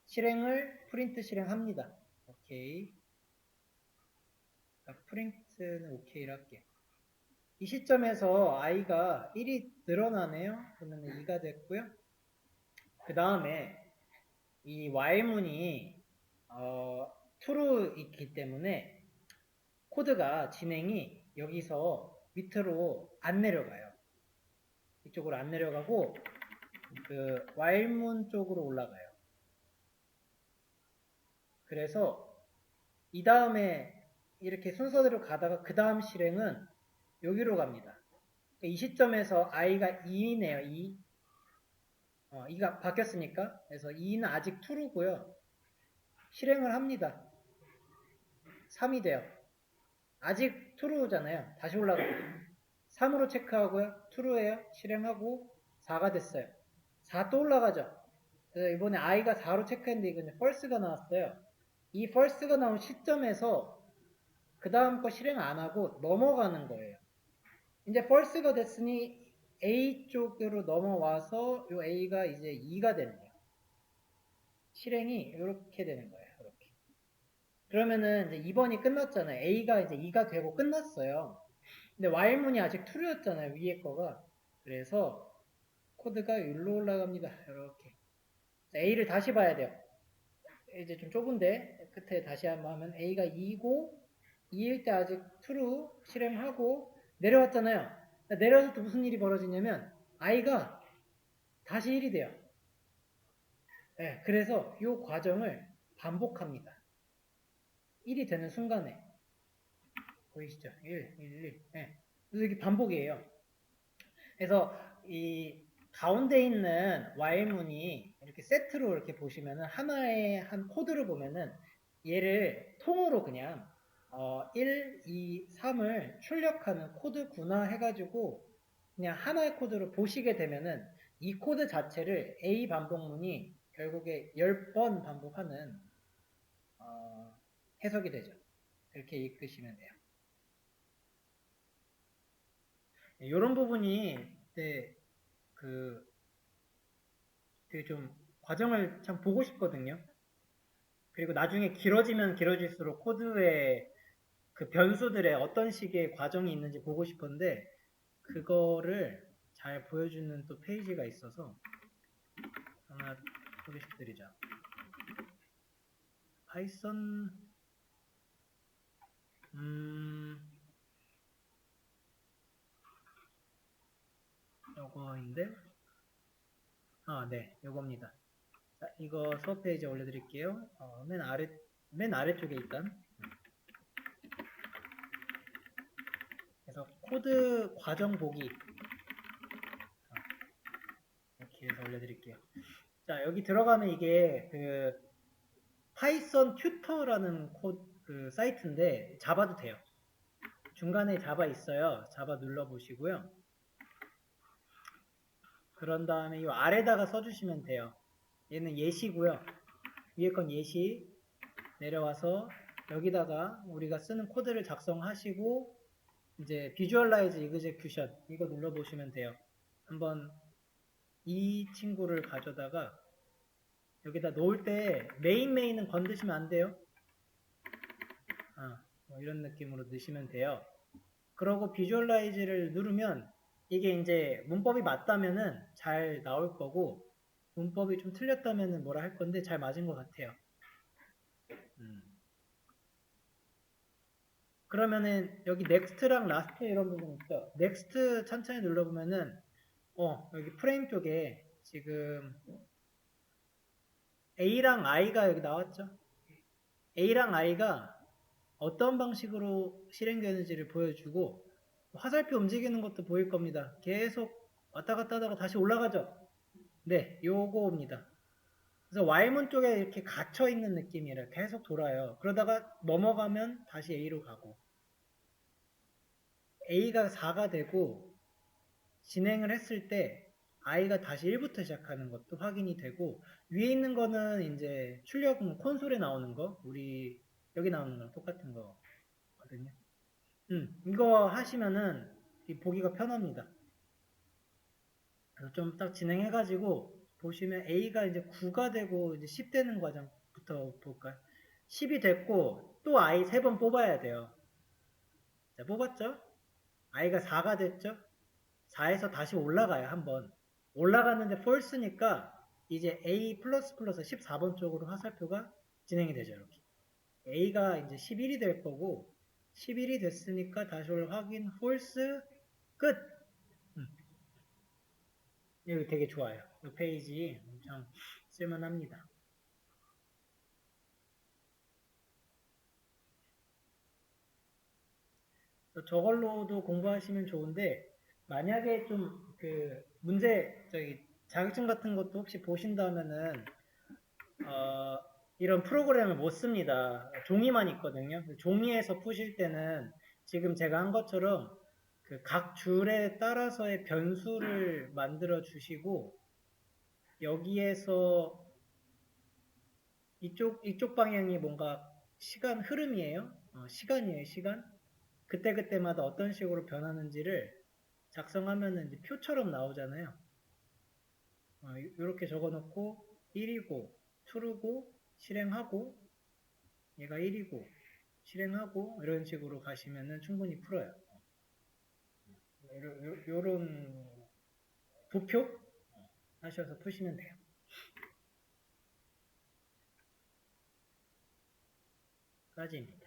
실행을 프린트 실행합니다. 오케이. 프린트는 오케이를 할게. 이 시점에서 i가 1이 늘어나네요. 그러면 2가 됐고요. 그 다음에 이 while문이 true이기 때문에 코드가 진행이 여기서 밑으로 안 내려가요. 이쪽으로 안 내려가고 그 while문 쪽으로 올라가요. 그래서 이 다음에 이렇게 순서대로 가다가 그 다음 실행은 여기로 갑니다. 이 시점에서 i가 2네요. 2. 2가 바뀌었으니까. 그래서 2는 아직 true고요. 실행을 합니다. 3이 돼요. 아직 true잖아요. 다시 올라가요. 3으로 체크하고요. true예요. 실행하고 4가 됐어요. 4 또 올라가죠. 그래서 이번에 i가 4로 체크했는데 이건 false가 나왔어요. 이 false가 나온 시점에서 그 다음 거 실행 안 하고 넘어가는 거예요. 이제 false가 됐으니 A 쪽으로 넘어와서 이 A가 이제 2가 되네요. 실행이 이렇게 되는 거예요. 이렇게. 그러면은 이제 2번이 끝났잖아요. A가 이제 2가 되고 끝났어요. 근데 while문이 아직 true였잖아요. 위에 거가. 그래서 코드가 여기로 올라갑니다. 이렇게. A를 다시 봐야 돼요. 이제 좀 좁은데 끝에 다시 한번 하면 A가 2고 2일 때 아직 true 실행하고 내려왔잖아요. 내려와서 또 무슨 일이 벌어지냐면 i가 다시 1이 돼요. 네, 그래서 이 과정을 반복합니다. 1이 되는 순간에 보이시죠? 1, 1, 1. 네. 그래서 이게 반복이에요. 그래서 이 가운데 있는 while문이 이렇게 세트로 이렇게 보시면은 하나의 한 코드를 보면은 얘를 통으로 그냥 1, 2, 3을 출력하는 코드구나 해가지고 그냥 하나의 코드로 보시게 되면은 이 코드 자체를 A 반복문이 결국에 10번 반복하는 해석이 되죠. 이렇게 읽으시면 돼요. 이런 부분이 네, 되게 좀 과정을 참 보고 싶거든요. 그리고 나중에 길어지면 길어질수록 코드에 그 변수들의 어떤 식의 과정이 있는지 보고 싶은데 그거를 잘 보여주는 또 페이지가 있어서 하나 소개시켜드리죠. 파이썬 요거인데 네, 요겁니다. 자, 이거 수업 페이지에 올려드릴게요. 맨 아래쪽에 일단 그래서 코드 과정 보기 이렇게 해서 올려드릴게요. 자, 여기 들어가면 이게 그 파이썬 튜터라는 그 사이트인데 자바도 돼요. 중간에 자바 있어요. 자바 눌러보시고요. 그런 다음에 이 아래다가 써주시면 돼요. 얘는 예시고요. 위에 건 예시 내려와서 여기다가 우리가 쓰는 코드를 작성하시고 이제 비주얼라이즈 이그제큐션 이거 눌러보시면 돼요. 한번 이 친구를 가져다가 여기다 놓을 때 메인은 건드시면 안 돼요. 뭐 이런 느낌으로 넣으시면 돼요. 그러고 비주얼라이즈를 누르면 이게 이제 문법이 맞다면은 잘 나올 거고 문법이 좀 틀렸다면은 뭐라 할 건데 잘 맞은 것 같아요. 그러면은 여기 넥스트랑 라스트 이런 부분 있죠. 넥스트 천천히 눌러보면은 여기 프레임 쪽에 지금 A랑 I가 여기 나왔죠. A랑 I가 어떤 방식으로 실행되는지를 보여주고 화살표 움직이는 것도 보일 겁니다. 계속 왔다 갔다 하다가 다시 올라가죠. 네, 요거입니다. 그래서 Y문 쪽에 이렇게 갇혀 있는 느낌이라 계속 돌아요. 그러다가 넘어가면 다시 A로 가고 A가 4가 되고 진행을 했을 때 I가 다시 1부터 시작하는 것도 확인이 되고 위에 있는 거는 이제 출력 콘솔에 나오는 거 우리 여기 나오는 거랑 똑같은 거거든요. 이거 하시면은 보기가 편합니다. 그래서 좀 딱 진행해가지고 보시면 A가 이제 9가 되고 이제 10 되는 과정부터 볼까요? 10이 됐고 또 I 3번 뽑아야 돼요. 자, 뽑았죠? I가 4가 됐죠? 4에서 다시 올라가요, 한번. 올라갔는데 false니까 이제 A++ 14번 쪽으로 화살표가 진행이 되죠, 이렇게. A가 이제 11이 될 거고 11이 됐으니까 다시 확인 false 끝. 이거 되게 좋아요. 이 페이지 엄청 쓸만합니다. 저걸로도 공부하시면 좋은데 만약에 좀 그 문제 자격증 같은 것도 혹시 보신다면은 이런 프로그램을 못 씁니다. 종이만 있거든요. 종이에서 푸실 때는 지금 제가 한 것처럼 그 각 줄에 따라서의 변수를 만들어 주시고 여기에서 이쪽 방향이 뭔가 시간 흐름이에요. 시간이에요, 시간. 그때그때마다 어떤 식으로 변하는지를 작성하면은 이제 표처럼 나오잖아요. 이렇게 적어 놓고 1이고, true고, 실행하고, 얘가 1이고, 실행하고, 이런 식으로 가시면은 충분히 풀어요. 요런 도표 하셔서 푸시면 돼요. 까지입니다.